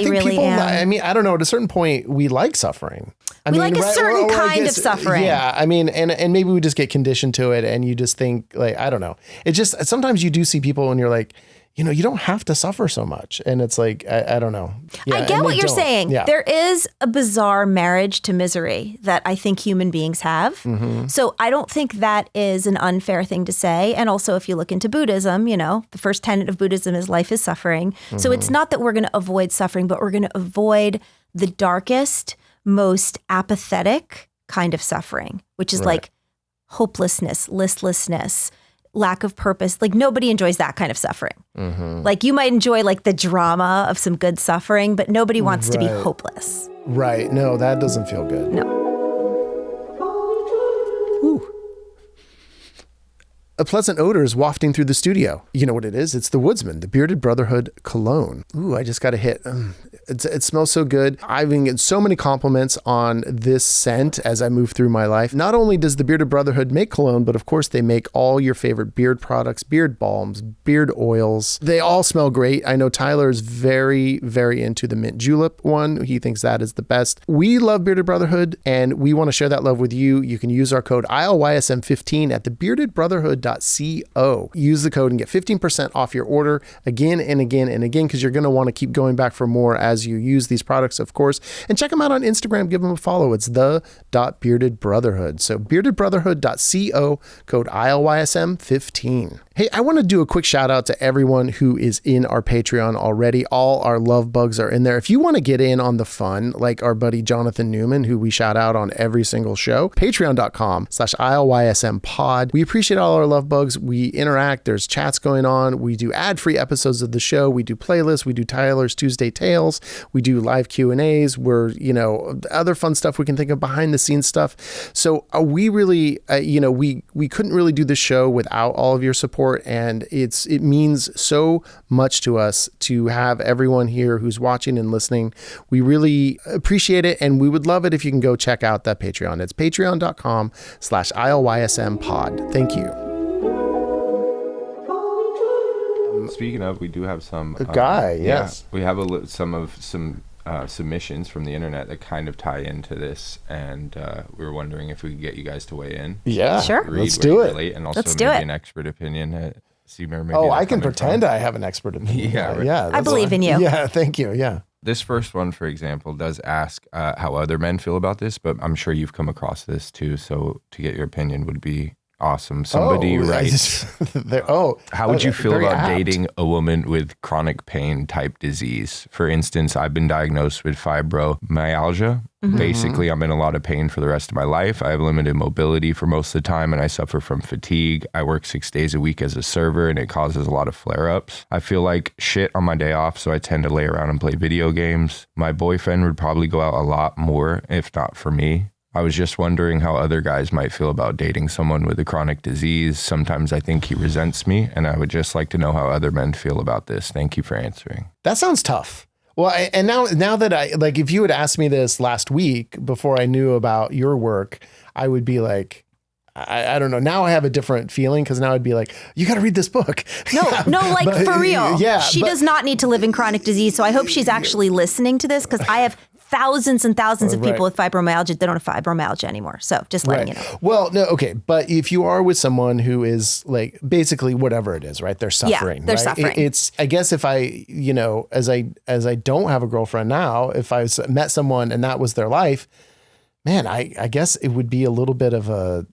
really people, am. I mean, I don't know, at a certain point, we like suffering. We like a certain kind of suffering. Yeah. I mean, and maybe we just get conditioned to it and you just think like, I don't know. It just, sometimes you do see people and you're like, you don't have to suffer so much. And it's like, I don't know. Yeah, I get what you're saying. Yeah. There is a bizarre marriage to misery that I think human beings have. Mm-hmm. So I don't think that is an unfair thing to say. And also, if you look into Buddhism, the first tenet of Buddhism is life is suffering. Mm-hmm. So it's not that we're going to avoid suffering, but we're going to avoid the darkest, most apathetic kind of suffering, which is like hopelessness, listlessness, lack of purpose. Like nobody enjoys that kind of suffering. Mm-hmm. Like you might enjoy like the drama of some good suffering, but nobody wants to be hopeless. Right. No, that doesn't feel good. No. Ooh. A pleasant odor is wafting through the studio. You know what it is? It's the Woodsman, the Bearded Brotherhood cologne. Ooh, I just got a hit. It smells so good. I've been getting so many compliments on this scent as I move through my life. Not only does the Bearded Brotherhood make cologne, but of course they make all your favorite beard products, beard balms, beard oils. They all smell great. I know Tyler is very, very into the mint julep one. He thinks that is the best. We love Bearded Brotherhood and we want to share that love with you. You can use our code ILYSM15 at thebeardedbrotherhood.co. Use the code and get 15% off your order again and again and again, because you're going to want to keep going back for more as you use these products, of course. And check them out on Instagram. Give them a follow. It's the.beardedbrotherhood. So beardedbrotherhood.co, code ILYSM15. Hey, I want to do a quick shout out to everyone who is in our Patreon already. All our love bugs are in there. If you want to get in on the fun, like our buddy Jonathan Newman, who we shout out on every single show, patreon.com/ILYSM pod. We appreciate all our love bugs. We interact. There's chats going on. We do ad-free episodes of the show. We do playlists. We do Tyler's Tuesday Tales. We do live Q&As. We're, other fun stuff we can think of, behind the scenes stuff. So we really, we couldn't really do this show without all of your support. And it means so much to us to have everyone here who's watching and listening. We really appreciate it. And we would love it if you can go check out that Patreon. It's patreon.com/ILYSM pod. Thank you. Speaking of, we do have some yes. We have some submissions from the internet that kind of tie into this, and we were wondering if we could get you guys to weigh in. Yeah, sure. Let's do it. And also maybe an expert opinion. I can pretend I have an expert opinion. Yeah. I believe in you. Yeah, thank you. Yeah. This first one, for example, does ask how other men feel about this, but I'm sure you've come across this too. So to get your opinion would be awesome. Somebody writes, how would you feel about dating a woman with chronic pain type disease? For instance, I've been diagnosed with fibromyalgia. Mm-hmm. Basically, I'm in a lot of pain for the rest of my life. I have limited mobility for most of the time, and I suffer from fatigue. I work 6 days a week as a server, and it causes a lot of flare-ups. I feel like shit on my day off, so I tend to lay around and play video games. My boyfriend would probably go out a lot more, if not for me. I was just wondering how other guys might feel about dating someone with a chronic disease. Sometimes I think he resents me, and I would just like to know how other men feel about this. Thank you for answering. That sounds tough. Well, and now that if you had asked me this last week before I knew about your work, I would be like, I don't know. Now I have a different feeling, because now I'd be like, you got to read this book. But, for real. Yeah. She does not need to live in chronic disease. So I hope she's actually listening to this, because I have thousands and thousands of people with fibromyalgia that don't have fibromyalgia anymore. So just letting you know. Well, no, okay. But if you are with someone who is like basically whatever it is, right? They're suffering. Yeah, they're suffering. It's, I guess if I, as I don't have a girlfriend now, if I met someone and that was their life, man, I guess it would be a little bit of a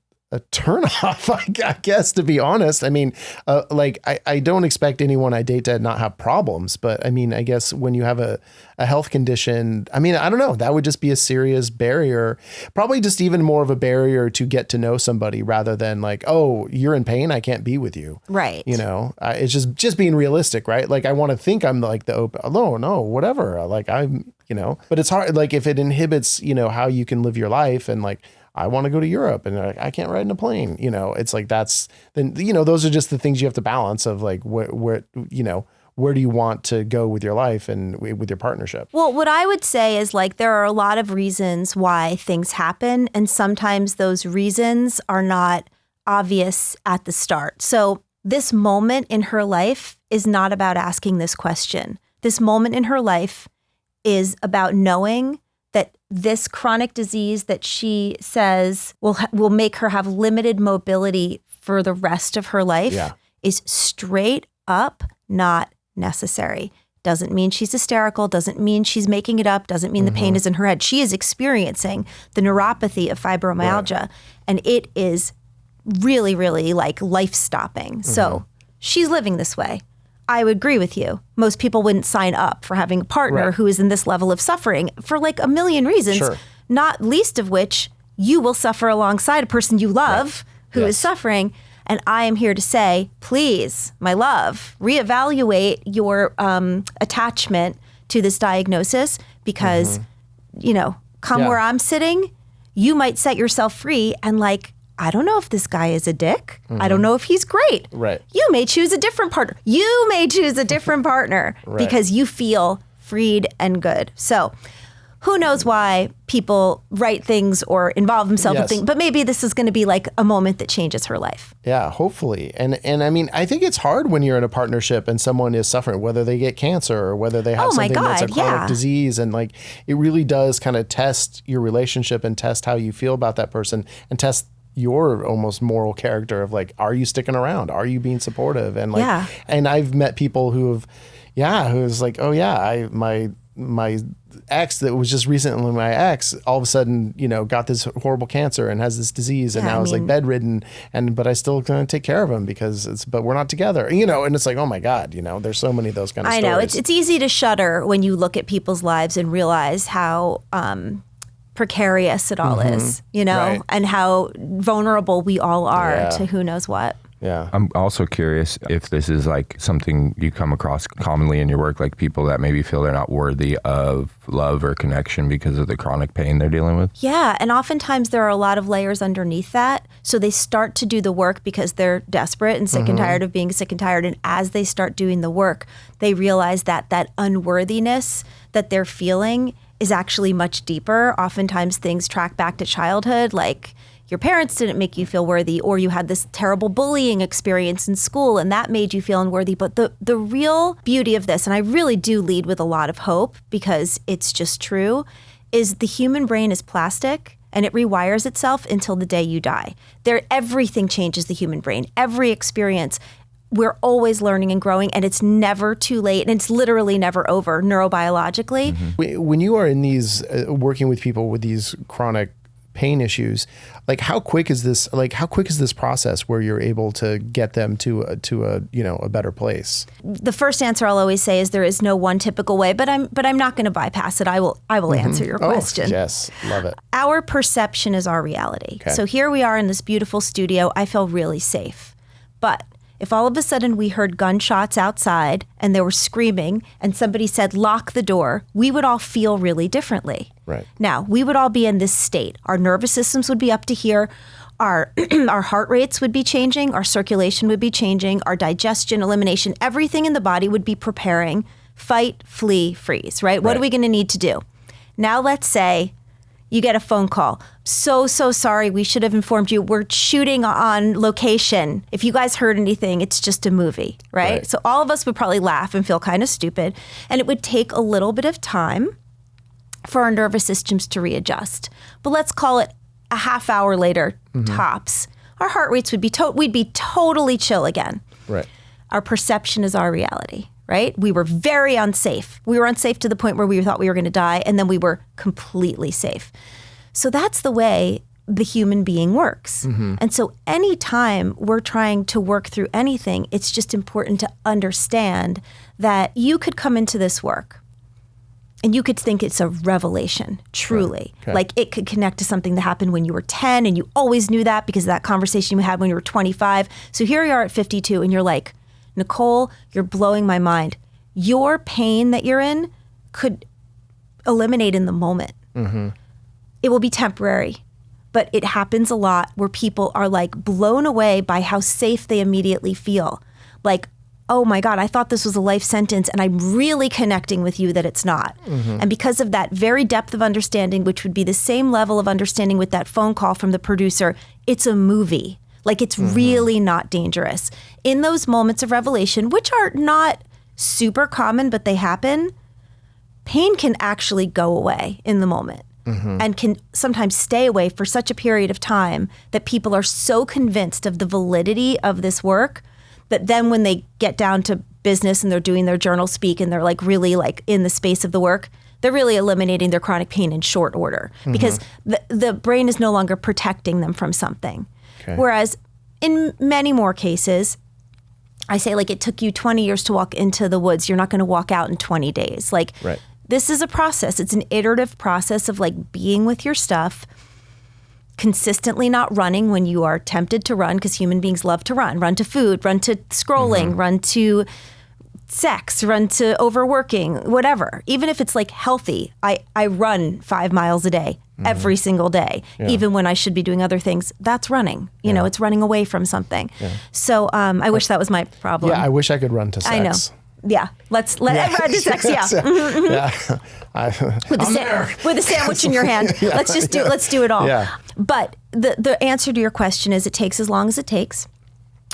turn off, I guess, to be honest. I mean, I don't expect anyone I date to not have problems, but I mean, I guess when you have a health condition, I mean, I don't know, that would just be a serious barrier, probably just even more of a barrier to get to know somebody, rather than like, oh, you're in pain, I can't be with you. Right. It's just being realistic, right? Like I want to think I'm like the open, no, whatever. Like I'm, but it's hard. Like if it inhibits, how you can live your life, and like, I want to go to Europe and I can't ride in a plane. It's like those are just the things you have to balance of like where do you want to go with your life and with your partnership? Well, what I would say is like there are a lot of reasons why things happen, and sometimes those reasons are not obvious at the start. So this moment in her life is not about asking this question. This moment in her life is about knowing that this chronic disease that she says will make her have limited mobility for the rest of her life is straight up not necessary. Doesn't mean she's hysterical, doesn't mean she's making it up, doesn't mean the pain is in her head. She is experiencing the neuropathy of fibromyalgia, and it is really, really like life-stopping. So she's living this way. I would agree with you. Most people wouldn't sign up for having a partner who is in this level of suffering for like a million reasons, not least of which you will suffer alongside a person you love who is suffering. And I am here to say, please, my love, reevaluate your attachment to this diagnosis because, you know, come where I'm sitting, you might set yourself free and like, I don't know if this guy is a dick. I don't know if he's great. You may choose a different partner. You may choose a different partner because you feel freed and good. So who knows why people write things or involve themselves with things, but maybe this is going to be like a moment that changes her life. Yeah, hopefully. And I mean, I think it's hard when you're in a partnership and someone is suffering, whether they get cancer or whether they have something that's a chronic disease. And like, it really does kind of test your relationship and test how you feel about that person and test your almost moral character of like, are you sticking around? Are you being supportive? And like, and I've met people who have, who's like, oh yeah, my ex that was just recently my ex, all of a sudden, you know, got this horrible cancer and has this disease and now is like bedridden but I still gonna take care of him but we're not together, you know, and it's like, oh my God, you know, there's so many of those kind of stories. I know, it's easy to shudder when you look at people's lives and realize how precarious it all is, you know, and how vulnerable we all are to who knows what. Yeah. I'm also curious if this is like something you come across commonly in your work, like people that maybe feel they're not worthy of love or connection because of the chronic pain they're dealing with. Yeah. And oftentimes there are a lot of layers underneath that. So they start to do the work because they're desperate and sick and tired of being sick and tired. And as they start doing the work, they realize that that unworthiness that they're feeling is actually much deeper. Oftentimes things track back to childhood, like your parents didn't make you feel worthy, or you had this terrible bullying experience in school and that made you feel unworthy. But the real beauty of this, and I really do lead with a lot of hope because it's just true, is the human brain is plastic and it rewires itself until the day you die. Everything changes the human brain, every experience. We're always learning and growing, and it's never too late, and it's literally never over neurobiologically. When you are in these, working with people with these chronic pain issues, like how quick is this process where you're able to get them to a you know, a better place? The first answer I'll always say is there is no one typical way, but I'm not going to bypass it. I will answer your question. Yes, love it. Our perception is our reality. Okay. So here we are in this beautiful studio. I feel really safe. But if all of a sudden we heard gunshots outside and they were screaming and somebody said, lock the door, we would all feel really differently. Right. Now, we would all be in this state. Our nervous systems would be up to here. Our heart rates would be changing. Our circulation would be changing. Our digestion, elimination, everything in the body would be preparing. Fight, flee, freeze, right? What are we going to need to do? Now, let's say you get a phone call. So sorry. We should have informed you. We're shooting on location. If you guys heard anything, it's just a movie, right? So all of us would probably laugh and feel kind of stupid. And it would take a little bit of time for our nervous systems to readjust. But let's call it a half hour later, tops. Our heart rates would be, we'd be totally chill again. Right. Our perception is our reality. Right? We were very unsafe. We were unsafe to the point where we thought we were going to die, and then we were completely safe. So that's the way the human being works. And so anytime we're trying to work through anything, it's just important to understand that you could come into this work and you could think it's a revelation, truly. Okay. Like it could connect to something that happened when you were 10 and you always knew that because of that conversation you had when you were 25. So here you are at 52 and you're like, Nicole, you're blowing my mind. Your pain that you're in could eliminate in the moment. It will be temporary, but it happens a lot where people are like blown away by how safe they immediately feel. Like, oh my God, I thought this was a life sentence and I'm really connecting with you that it's not. And because of that very depth of understanding, which would be the same level of understanding with that phone call from the producer, it's a movie. Like it's really not dangerous. In those moments of revelation, which are not super common, but they happen, pain can actually go away in the moment and can sometimes stay away for such a period of time that people are so convinced of the validity of this work that then when they get down to business and they're doing their journal speak and they're like really like in the space of the work, they're really eliminating their chronic pain in short order because the brain is no longer protecting them from something. Okay. Whereas in many more cases, I say like it took you 20 years to walk into the woods. You're not going to walk out in 20 days. Like this is a process. It's an iterative process of like being with your stuff, consistently not running when you are tempted to run, because human beings love to run to food, run to scrolling, run to sex, run to overworking, whatever. Even if it's like healthy, I run 5 miles a day every single day, even when I should be doing other things. That's running. You know, it's running away from something. So I wish that was my problem. Yeah, I wish I could run to sex. I know. Yeah, let's run to sex. Yeah, with a sandwich in your hand. Let's do it all. Yeah. But the answer to your question is it takes as long as it takes.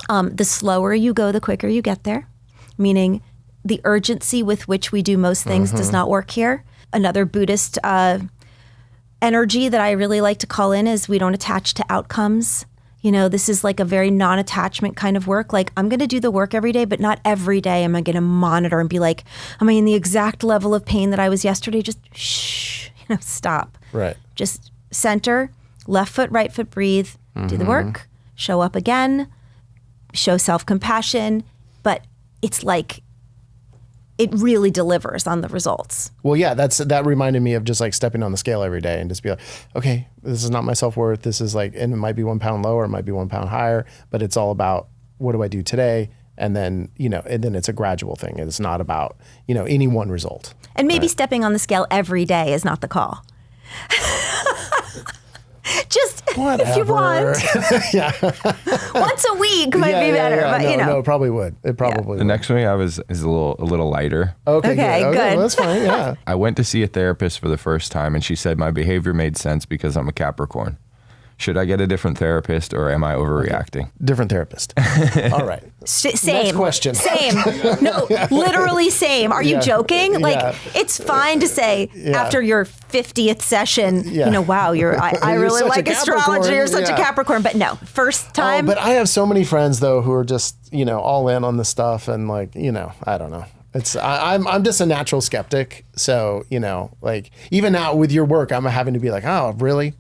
The slower you go, the quicker you get there. Meaning the urgency with which we do most things does not work here. Another Buddhist energy that I really like to call in is we don't attach to outcomes. You know, this is like a very non-attachment kind of work. Like, I'm going to do the work every day, but not every day am I going to monitor and be like, am I in the exact level of pain that I was yesterday? Just shh, stop. Right. Just center, left foot, right foot, breathe, do the work, show up again, show self-compassion. But it's like, it really delivers on the results. Well, yeah, that reminded me of just like stepping on the scale every day and just be like, okay, this is not my self-worth. This is like, and it might be 1 pound lower, it might be 1 pound higher, but it's all about what do I do today? And then, and then it's a gradual thing. It's not about, any one result. And maybe stepping on the scale every day is not the call. Just whatever. If you want. Once a week might be better. But No, it probably would. It probably would. The next one I have is a little lighter. Okay, good. Well, that's fine, yeah. I went to see a therapist for the first time and she said my behavior made sense because I'm a Capricorn. Should I get a different therapist or am I overreacting? Different therapist. All right. Same. Next question. Same. No, literally same. Are you joking? Like, it's fine to say after your 50th session, wow, I really like astrology. You're such a Capricorn. But no, first time. But I have so many friends, though, who are just, all in on this stuff. And like, I don't know. I'm just a natural skeptic. So, like, even now with your work, I'm having to be like, oh, really?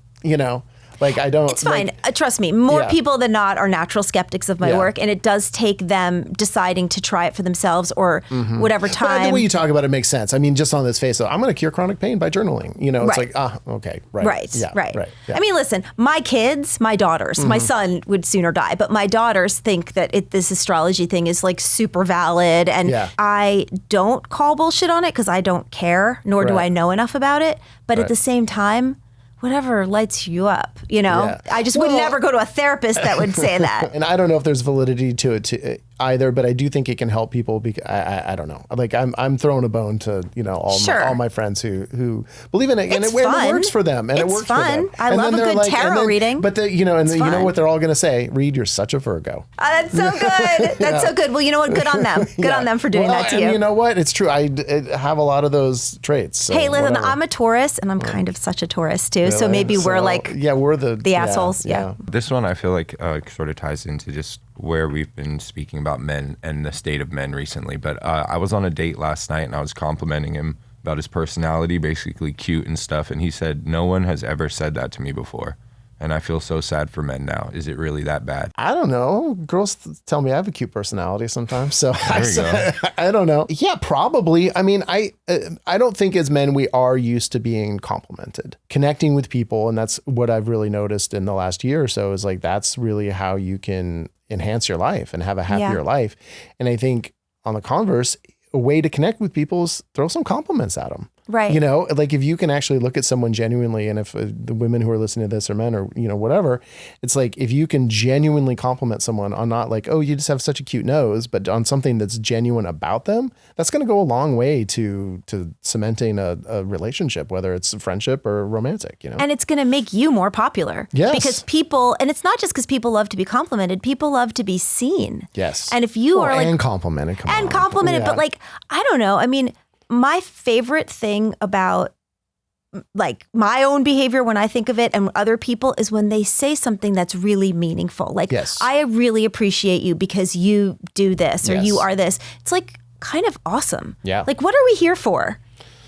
Like, I don't. It's fine. Trust me. More people than not are natural skeptics of my work, and it does take them deciding to try it for themselves or whatever time. But the way you talk about it makes sense. I mean, just on this face, I'm going to cure chronic pain by journaling. It's like, okay, right. Right, yeah, right. Yeah. I mean, listen, my kids, my daughters, my son would sooner die, but my daughters think that this astrology thing is like super valid, and I don't call bullshit on it because I don't care, nor do I know enough about it. But at the same time, whatever lights you up, I just would never go to a therapist that would say that. And I don't know if there's validity to it either, but I do think it can help people. Because I don't know. Like I'm throwing a bone to all my friends who believe in it, and it works for them, and it works for them. I love a good tarot reading. But you know what they're all going to say? Reed, you're such a Virgo. That's so good. That's so good. Well, you know what? Good on them. Good on them for doing that to you. And you know what? It's true. I have a lot of those traits. So hey, listen, whatever. I'm a Taurus, and I'm kind of such a Taurus too. So maybe we're like we're the assholes. Yeah. This one I feel like sort of ties into just where we've been speaking about men and the state of men recently. But I was on a date last night and I was complimenting him about his personality, basically cute and stuff. And he said, no one has ever said that to me before. And I feel so sad for men now. Is it really that bad? I don't know. Girls tell me I have a cute personality sometimes. So I don't know. Yeah, probably. I mean, I don't think as men we are used to being complimented, connecting with people. And that's what I've really noticed in the last year or so is like, that's really how you can enhance your life and have a happier life. And I think on the converse, a way to connect with people is throw some compliments at them. Right. Like if you can actually look at someone genuinely, and if the women who are listening to this are men or, whatever, it's like if you can genuinely compliment someone on not like, oh, you just have such a cute nose, but on something that's genuine about them, that's going to go a long way to cementing a relationship, whether it's a friendship or romantic, And it's going to make you more popular. Yes. Because people, and it's not just because people love to be complimented, people love to be seen. Yes. And if you are like. And complimented. But like, I don't know. I mean, my favorite thing about like my own behavior when I think of it and other people is when they say something that's really meaningful. Like, I really appreciate you because you do this or you are this. It's like, kind of awesome. Yeah. Like, what are we here for?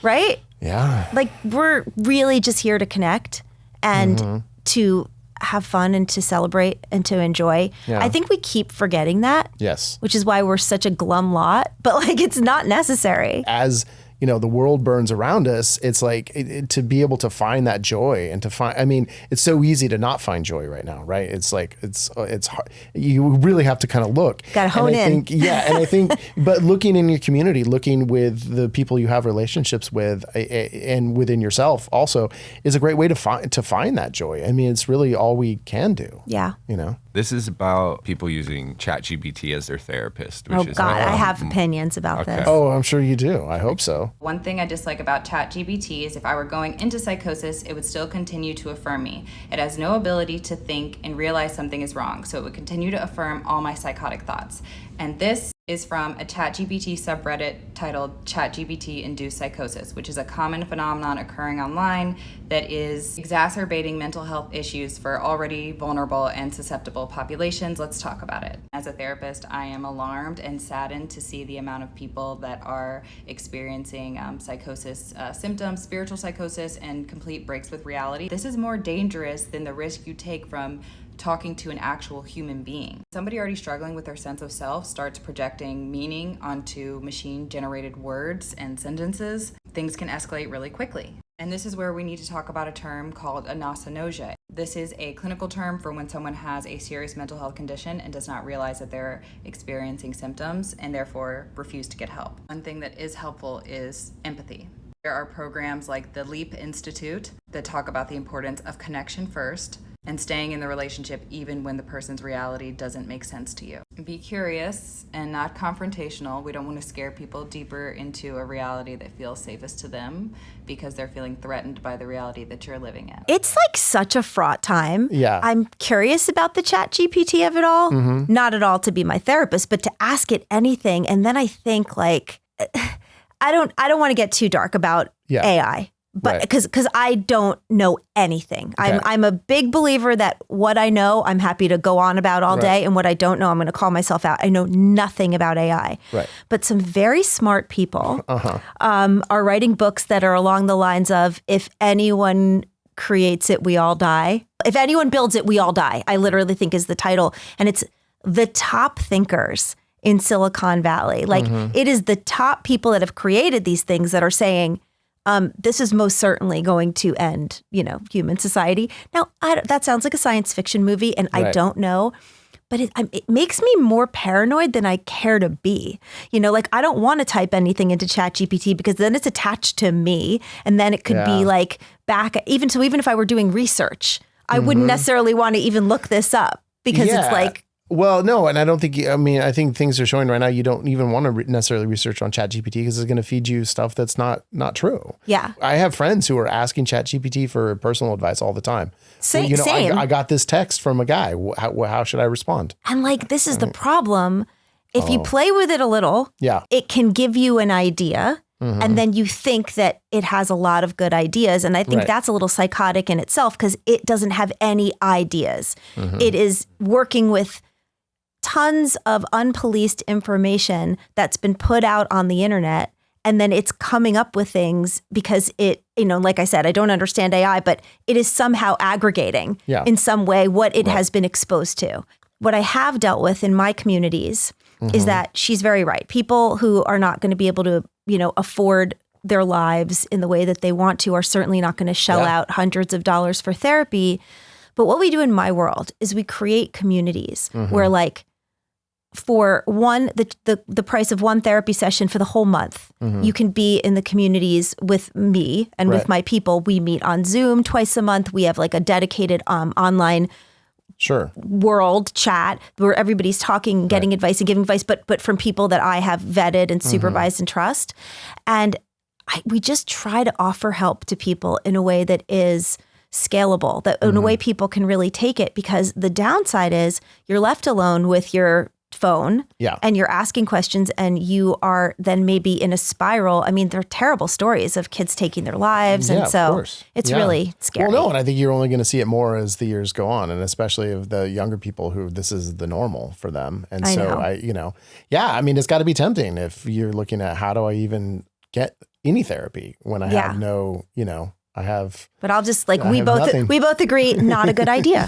Right? Yeah. Like, we're really just here to connect and to have fun and to celebrate and to enjoy. Yeah. I think we keep forgetting that. Yes. Which is why we're such a glum lot, but like, it's not necessary. As the world burns around us, it's like to be able to find that joy and to find, I mean, it's so easy to not find joy right now, right? It's like, it's hard. You really have to kind of look. Got to hone in. And I think, but looking in your community, looking with the people you have relationships with and within yourself also is a great way to find that joy. I mean, it's really all we can do. Yeah. This is about people using ChatGPT as their therapist. Which is God, I have opinions about this. Oh, I'm sure you do. I hope so. One thing I dislike about ChatGPT is if I were going into psychosis, it would still continue to affirm me. It has no ability to think and realize something is wrong, so it would continue to affirm all my psychotic thoughts. And this is from a ChatGPT subreddit titled ChatGPT-induced psychosis, which is a common phenomenon occurring online that is exacerbating mental health issues for already vulnerable and susceptible populations. Let's talk about it. As a therapist, I am alarmed and saddened to see the amount of people that are experiencing psychosis symptoms, spiritual psychosis, and complete breaks with reality. This is more dangerous than the risk you take from talking to an actual human being. Somebody already struggling with their sense of self starts projecting meaning onto machine-generated words and sentences. Things can escalate really quickly. And this is where we need to talk about a term called anosognosia. This is a clinical term for when someone has a serious mental health condition and does not realize that they're experiencing symptoms and therefore refuse to get help. One thing that is helpful is empathy. There are programs like the LEAP Institute that talk about the importance of connection first and staying in the relationship even when the person's reality doesn't make sense to you. Be curious and not confrontational. We don't want to scare people deeper into a reality that feels safest to them because they're feeling threatened by the reality that you're living in. It's like such a fraught time. Yeah. I'm curious about the ChatGPT of it all. Not at all to be my therapist, but to ask it anything. And then I think like, I don't want to get too dark about AI. But because I don't know anything. Okay. I'm a big believer that what I know, I'm happy to go on about all day. And what I don't know, I'm going to call myself out. I know nothing about AI. Right. But some very smart people are writing books that are along the lines of, if anyone creates it, we all die. If anyone builds it, we all die, I literally think is the title. And it's the top thinkers in Silicon Valley. Like it is the top people that have created these things that are saying, this is most certainly going to end, human society. Now, that sounds like a science fiction movie, and I don't know, but it makes me more paranoid than I care to be. Like I don't want to type anything into ChatGPT because then it's attached to me, and then it could be like even if I were doing research, I wouldn't necessarily want to even look this up because it's like. Well, no, and I don't think, I think things are showing right now you don't even want to necessarily research on ChatGPT because it's going to feed you stuff that's not true. Yeah. I have friends who are asking ChatGPT for personal advice all the time. Same. I got this text from a guy. How should I respond? And like, this is the problem. If you play with it a little, it can give you an idea. And then you think that it has a lot of good ideas. And I think that's a little psychotic in itself because it doesn't have any ideas. It is working with tons of unpoliced information that's been put out on the internet. And then it's coming up with things because it, like I said, I don't understand AI, but it is somehow aggregating in some way what it has been exposed to. What I have dealt with in my communities is that she's very right. People who are not going to be able to, afford their lives in the way that they want to are certainly not going to shell out hundreds of dollars for therapy. But what we do in my world is we create communities where like, for the price of one therapy session for the whole month, you can be in the communities with me and with my people. We meet on Zoom twice a month. We have like a dedicated online world chat where everybody's talking, getting advice and giving advice, but from people that I have vetted and supervised and trust. And we just try to offer help to people in a way that is scalable, that in a way people can really take it, because the downside is you're left alone with your phone Yeah. and you're asking questions and you are then maybe in a spiral. I mean, there are terrible stories of kids taking their lives. Yeah, And so of course. it's really scary. Well, no, and I think you're only going to see it more as the years go on, and especially of the younger people who this is the normal for them. And I mean, it's got to be tempting if you're looking at how do I even get any therapy when I have no, I have. But I'll just we both agree, not a good idea.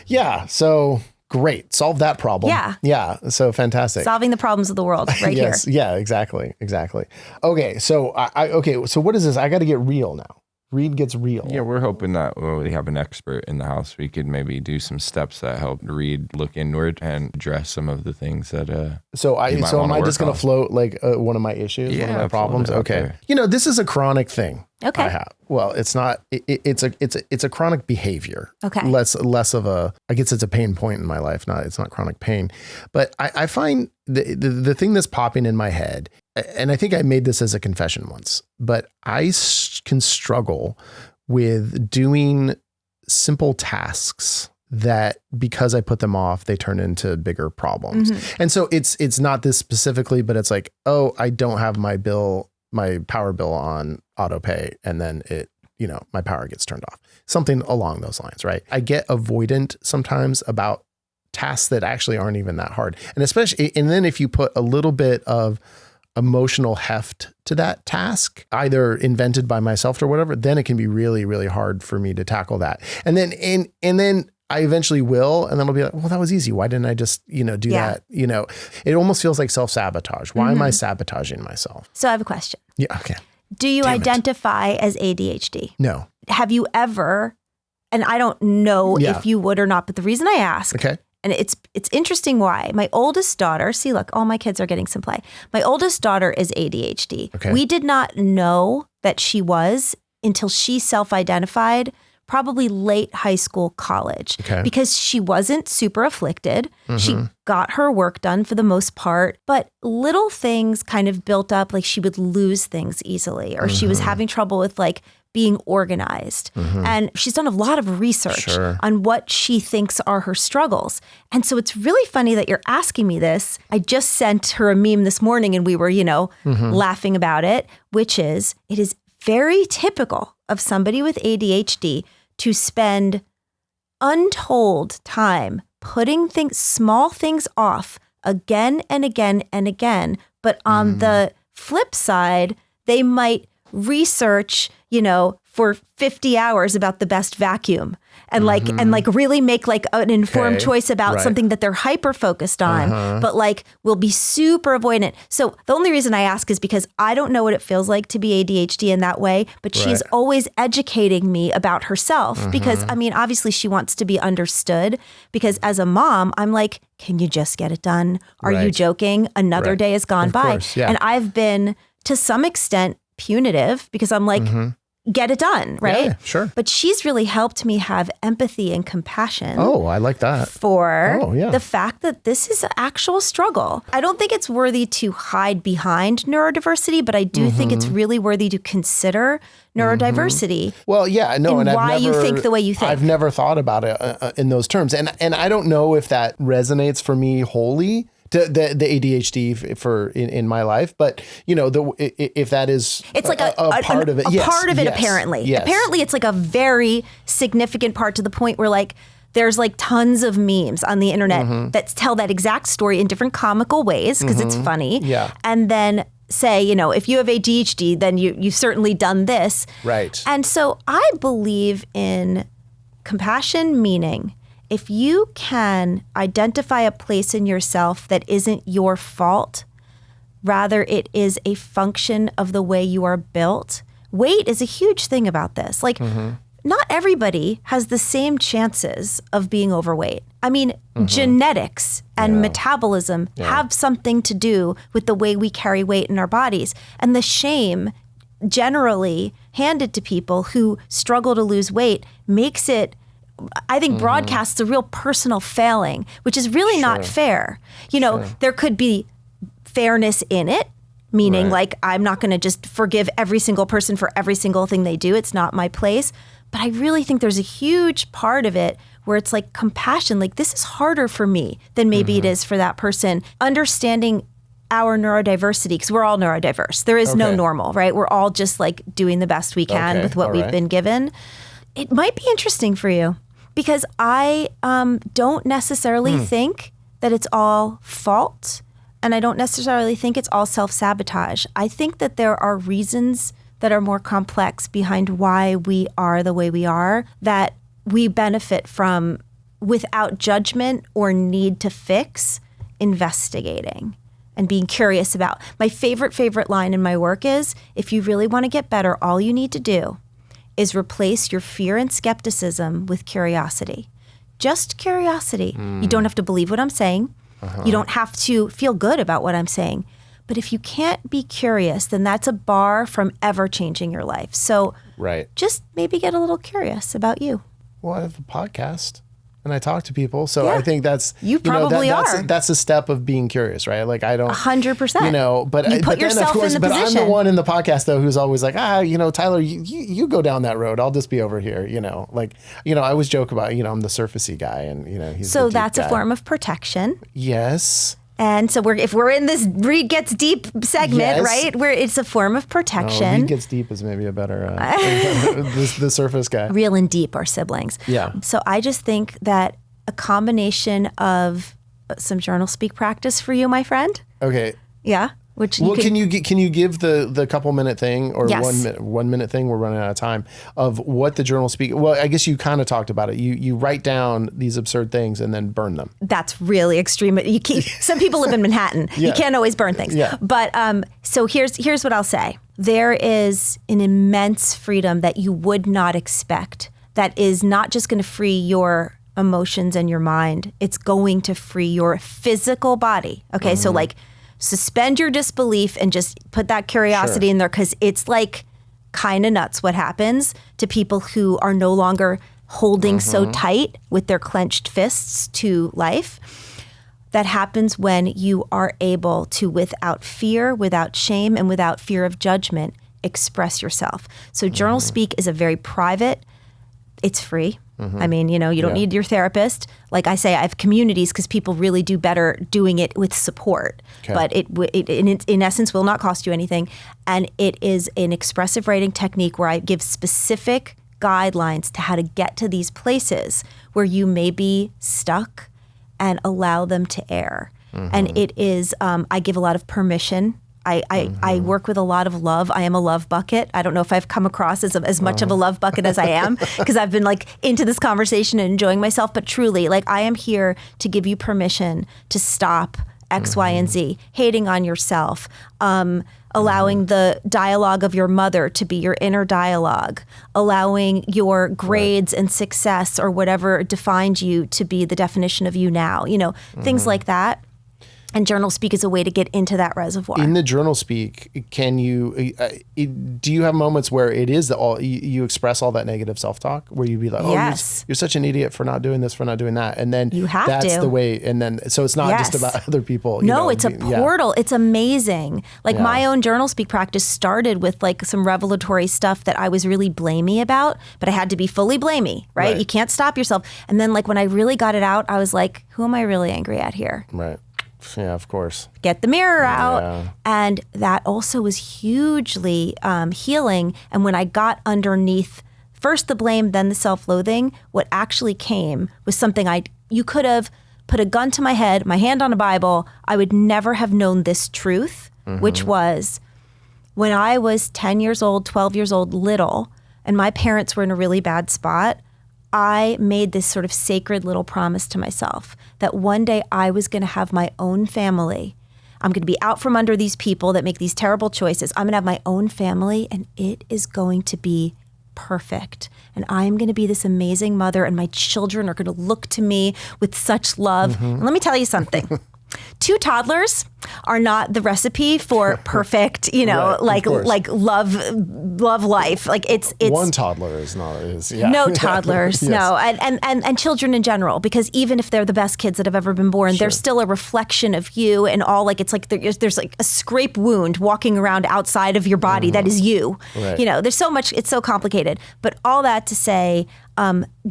Yeah. So great. Solve that problem. Yeah. So fantastic. Solving the problems of the world right here. Yeah, exactly. Okay. So so what is this? I got to get real now. Reed gets real. Yeah, we're hoping that we have an expert in the house. We could maybe do some steps that help Reed look inward and address some of the things that. So am I just going to float one of my issues, one of my problems? Okay. This is a chronic thing. Okay. I have. Well, it's not. It's a chronic behavior. Okay. Less of a. I guess it's a pain point in my life. It's not chronic pain, but I find the thing that's popping in my head. And I think I made this as a confession once, but I can struggle with doing simple tasks that because I put them off, they turn into bigger problems. Mm-hmm. And so it's not this specifically, but it's like, oh, I don't have my power bill on auto pay. And then my power gets turned off. Something along those lines, right? I get avoidant sometimes about tasks that actually aren't even that hard. And then if you put a little bit of emotional heft to that task, either invented by myself or whatever, then it can be really, really hard for me to tackle that. And then I eventually will, and then I'll be like, well, that was easy. Why didn't I just, do that? It almost feels like self-sabotage. Why am I sabotaging myself? So I have a question. Yeah. Okay. Do you identify as ADHD? No. Have you ever, and I don't know if you would or not, but the reason I ask, and it's interesting why. My oldest daughter, see, look, all my kids are getting some play. My oldest daughter is ADHD. Okay. We did not know that she was until she self-identified probably late high school, college, because she wasn't super afflicted. Mm-hmm. She got her work done for the most part, but little things kind of built up, like she would lose things easily, or she was having trouble with being organized. Mm-hmm. And she's done a lot of research on what she thinks are her struggles. And so it's really funny that you're asking me this. I just sent her a meme this morning and we were, laughing about it, which is, it is very typical of somebody with ADHD to spend untold time putting small things off again and again and again. But on the flip side, they might research, for 50 hours about the best vacuum and really make an informed choice about something that they're hyper focused on, but will be super avoidant. So the only reason I ask is because I don't know what it feels like to be ADHD in that way, but she's always educating me about herself because obviously she wants to be understood, because as a mom, I'm like, can you just get it done? Are you joking? Another day has gone by. And I've been to some extent punitive because I'm like, get it done, right? Yeah, sure. But she's really helped me have empathy and compassion. Oh, I like that. For the fact that this is an actual struggle. I don't think it's worthy to hide behind neurodiversity, but I do think it's really worthy to consider neurodiversity. Well, yeah, no, and why you think the way you think. I've never thought about it in those terms, and I don't know if that resonates for me wholly. The ADHD for in my life, but if that is it's like a part of it, part of it apparently. Yes. Apparently, it's a very significant part, to the point where there's tons of memes on the internet that tell that exact story in different comical ways because it's funny. Yeah, and then say, if you have ADHD, then you've certainly done this. Right. And so I believe in compassion, meaning, if you can identify a place in yourself that isn't your fault, rather it is a function of the way you are built. Weight is a huge thing about this. Not everybody has the same chances of being overweight. Genetics and metabolism have something to do with the way we carry weight in our bodies. And the shame generally handed to people who struggle to lose weight makes it, I think, broadcasts a real personal failing, which is really not fair. There could be fairness in it, meaning I'm not going to just forgive every single person for every single thing they do. It's not my place. But I really think there's a huge part of it where it's like compassion, like this is harder for me than maybe it is for that person. Understanding our neurodiversity, because we're all neurodiverse. There is no normal, right? We're all just like doing the best we can with what we've been given. It might be interesting for you because I don't necessarily think that it's all fault, and I don't necessarily think it's all self-sabotage. I think that there are reasons that are more complex behind why we are the way we are, that we benefit from without judgment or need to fix, investigating and being curious about. My favorite line in my work is, if you really want to get better, all you need to do is replace your fear and skepticism with curiosity. Just curiosity. You don't have to believe what I'm saying. You don't have to feel good about what I'm saying. But if you can't be curious, then that's a bar from ever changing your life. So just maybe get a little curious about you. Well, I have a podcast and I talk to people. So I think that's, you probably are. That's a step of being curious, right? Like I don't 100%. You know, but you put yourself in the position. I'm the one in the podcast though, who's always like, Tyler, you go down that road. I'll just be over here, I always joke about, I'm the surfacey guy and, he's so the deep that's guy. A form of protection. Yes. And so if we're in this Reed Gets Deep segment, right, where it's a form of protection. Reed Gets Deep is maybe a better, the surface guy. Real and deep are siblings. Yeah. So I just think that a combination of some journal speak practice for you, my friend. Okay. Yeah. Can you give the couple minute thing or Yes. 1 minute thing? We're running out of time of what the journal speak. Well, I guess you kind of talked about it. You write down these absurd things and then burn them. That's really extreme. Some people live in Manhattan. You can't always burn things. Yeah. But so here's what I'll say. There is an immense freedom that you would not expect. That is not just going to free your emotions and your mind. It's going to free your physical body. Okay, so like. Suspend your disbelief and just put that curiosity in there, because it's like kind of nuts what happens to people who are no longer holding so tight with their clenched fists to life. That happens when you are able to, without fear, without shame, and without fear of judgment, express yourself. So journal speak is a very private, it's free. I mean, you don't need your therapist. Like I say, I have communities because people really do better doing it with support. Okay. But it in essence will not cost you anything. And it is an expressive writing technique where I give specific guidelines to how to get to these places where you may be stuck and allow them to air. And it is, I give a lot of permission. I work with a lot of love. I am a love bucket. I don't know if I've come across as much of a love bucket as I am, because I've been like into this conversation and enjoying myself. But truly, like I am here to give you permission to stop X, Y, and Z, hating on yourself, allowing the dialogue of your mother to be your inner dialogue, allowing your grades and success or whatever defined you to be the definition of you now, things like that. And journal speak is a way to get into that reservoir. In the journal speak, can you, do you have moments where it is you express all that negative self-talk where you be like, yes. you're such an idiot for not doing this, for not doing that. And then that's the way. And then, so it's not just about other people. No, it's a portal. It's amazing. Like my own journal speak practice started with like some revelatory stuff that I was really blamey about, but I had to be fully blamey, right? You can't stop yourself. And then like when I really got it out, I was like, who am I really angry at here? Right. Yeah, of course. Get the mirror out. Yeah. And that also was hugely healing. And when I got underneath first the blame, then the self-loathing, what actually came was something you could have put a gun to my head, my hand on a Bible. I would never have known this truth, which was when I was 10 years old, 12 years old, little, and my parents were in a really bad spot, I made this sort of sacred little promise to myself that one day I was going to have my own family. I'm going to be out from under these people that make these terrible choices. I'm going to have my own family, and it is going to be perfect. And I'm going to be this amazing mother, and my children are going to look to me with such love. And let me tell you something. 2 toddlers are not the recipe for perfect, like love life. Like it's 1 toddler is not no toddlers, yes. No, and children in general, because even if they're the best kids that have ever been born, they're still a reflection of you and all. Like it's like there's like a scrape wound walking around outside of your body that is you. Right. There's so much. It's so complicated. But all that to say,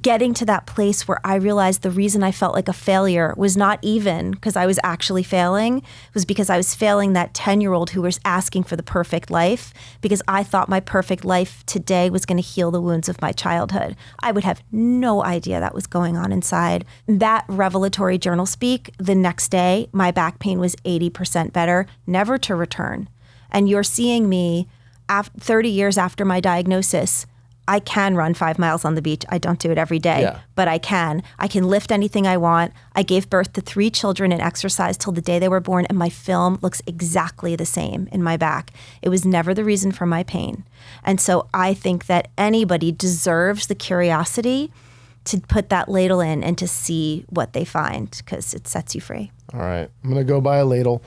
getting to that place where I realized the reason I felt like a failure was not even because I was actually failing, was because I was failing that 10-year-old who was asking for the perfect life, because I thought my perfect life today was going to heal the wounds of my childhood. I would have no idea that was going on inside. That revelatory journal speak, the next day, my back pain was 80% better, never to return. And you're seeing me 30 years after my diagnosis. I can run 5 miles on the beach. I don't do it every day, but I can. I can lift anything I want. I gave birth to 3 children and exercised till the day they were born, and my film looks exactly the same in my back. It was never the reason for my pain. And so I think that anybody deserves the curiosity to put that ladle in and to see what they find, because it sets you free. All right. I'm going to go buy a ladle.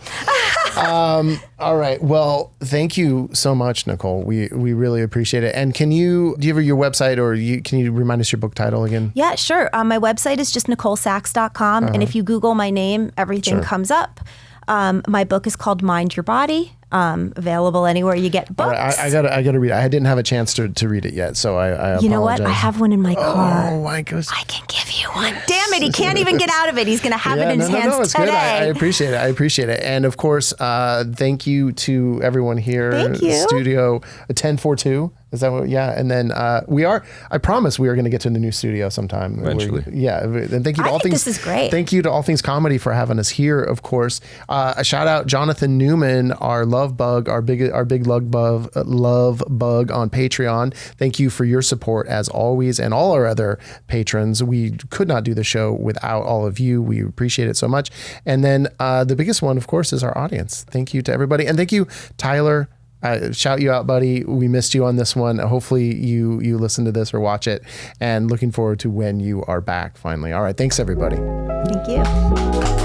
All right. Well, thank you so much, Nicole. We really appreciate it. And do you have your website, or can you remind us your book title again? Yeah, sure. My website is just NicoleSachs.com. And if you Google my name, everything comes up. My book is called Mind Your Body. Available anywhere you get books. Right, I gotta read it. I didn't have a chance to read it yet, so I apologize. You know what? I have one in my car. Oh my gosh! I can give you one. Damn it! He can't even get out of it. He's gonna have it in his hands it's today. Good. I appreciate it. And of course, thank you to everyone here. Thank you. Studio 1042. Is that what? Yeah. And then I promise we are going to get to the new studio sometime. Eventually. And thank you to All Things. This is great. Thank you to All Things Comedy for having us here, of course. A shout out Jonathan Newman, our love bug, our big love bug on Patreon. Thank you for your support as always, and all our other patrons. We could not do the show without all of you. We appreciate it so much. And then the biggest one, of course, is our audience. Thank you to everybody. And thank you, Tyler. Shout you out, buddy. We missed you on this one. Hopefully you listen to this or watch it, and looking forward to when you are back finally. All right. Thanks, everybody. Thank you.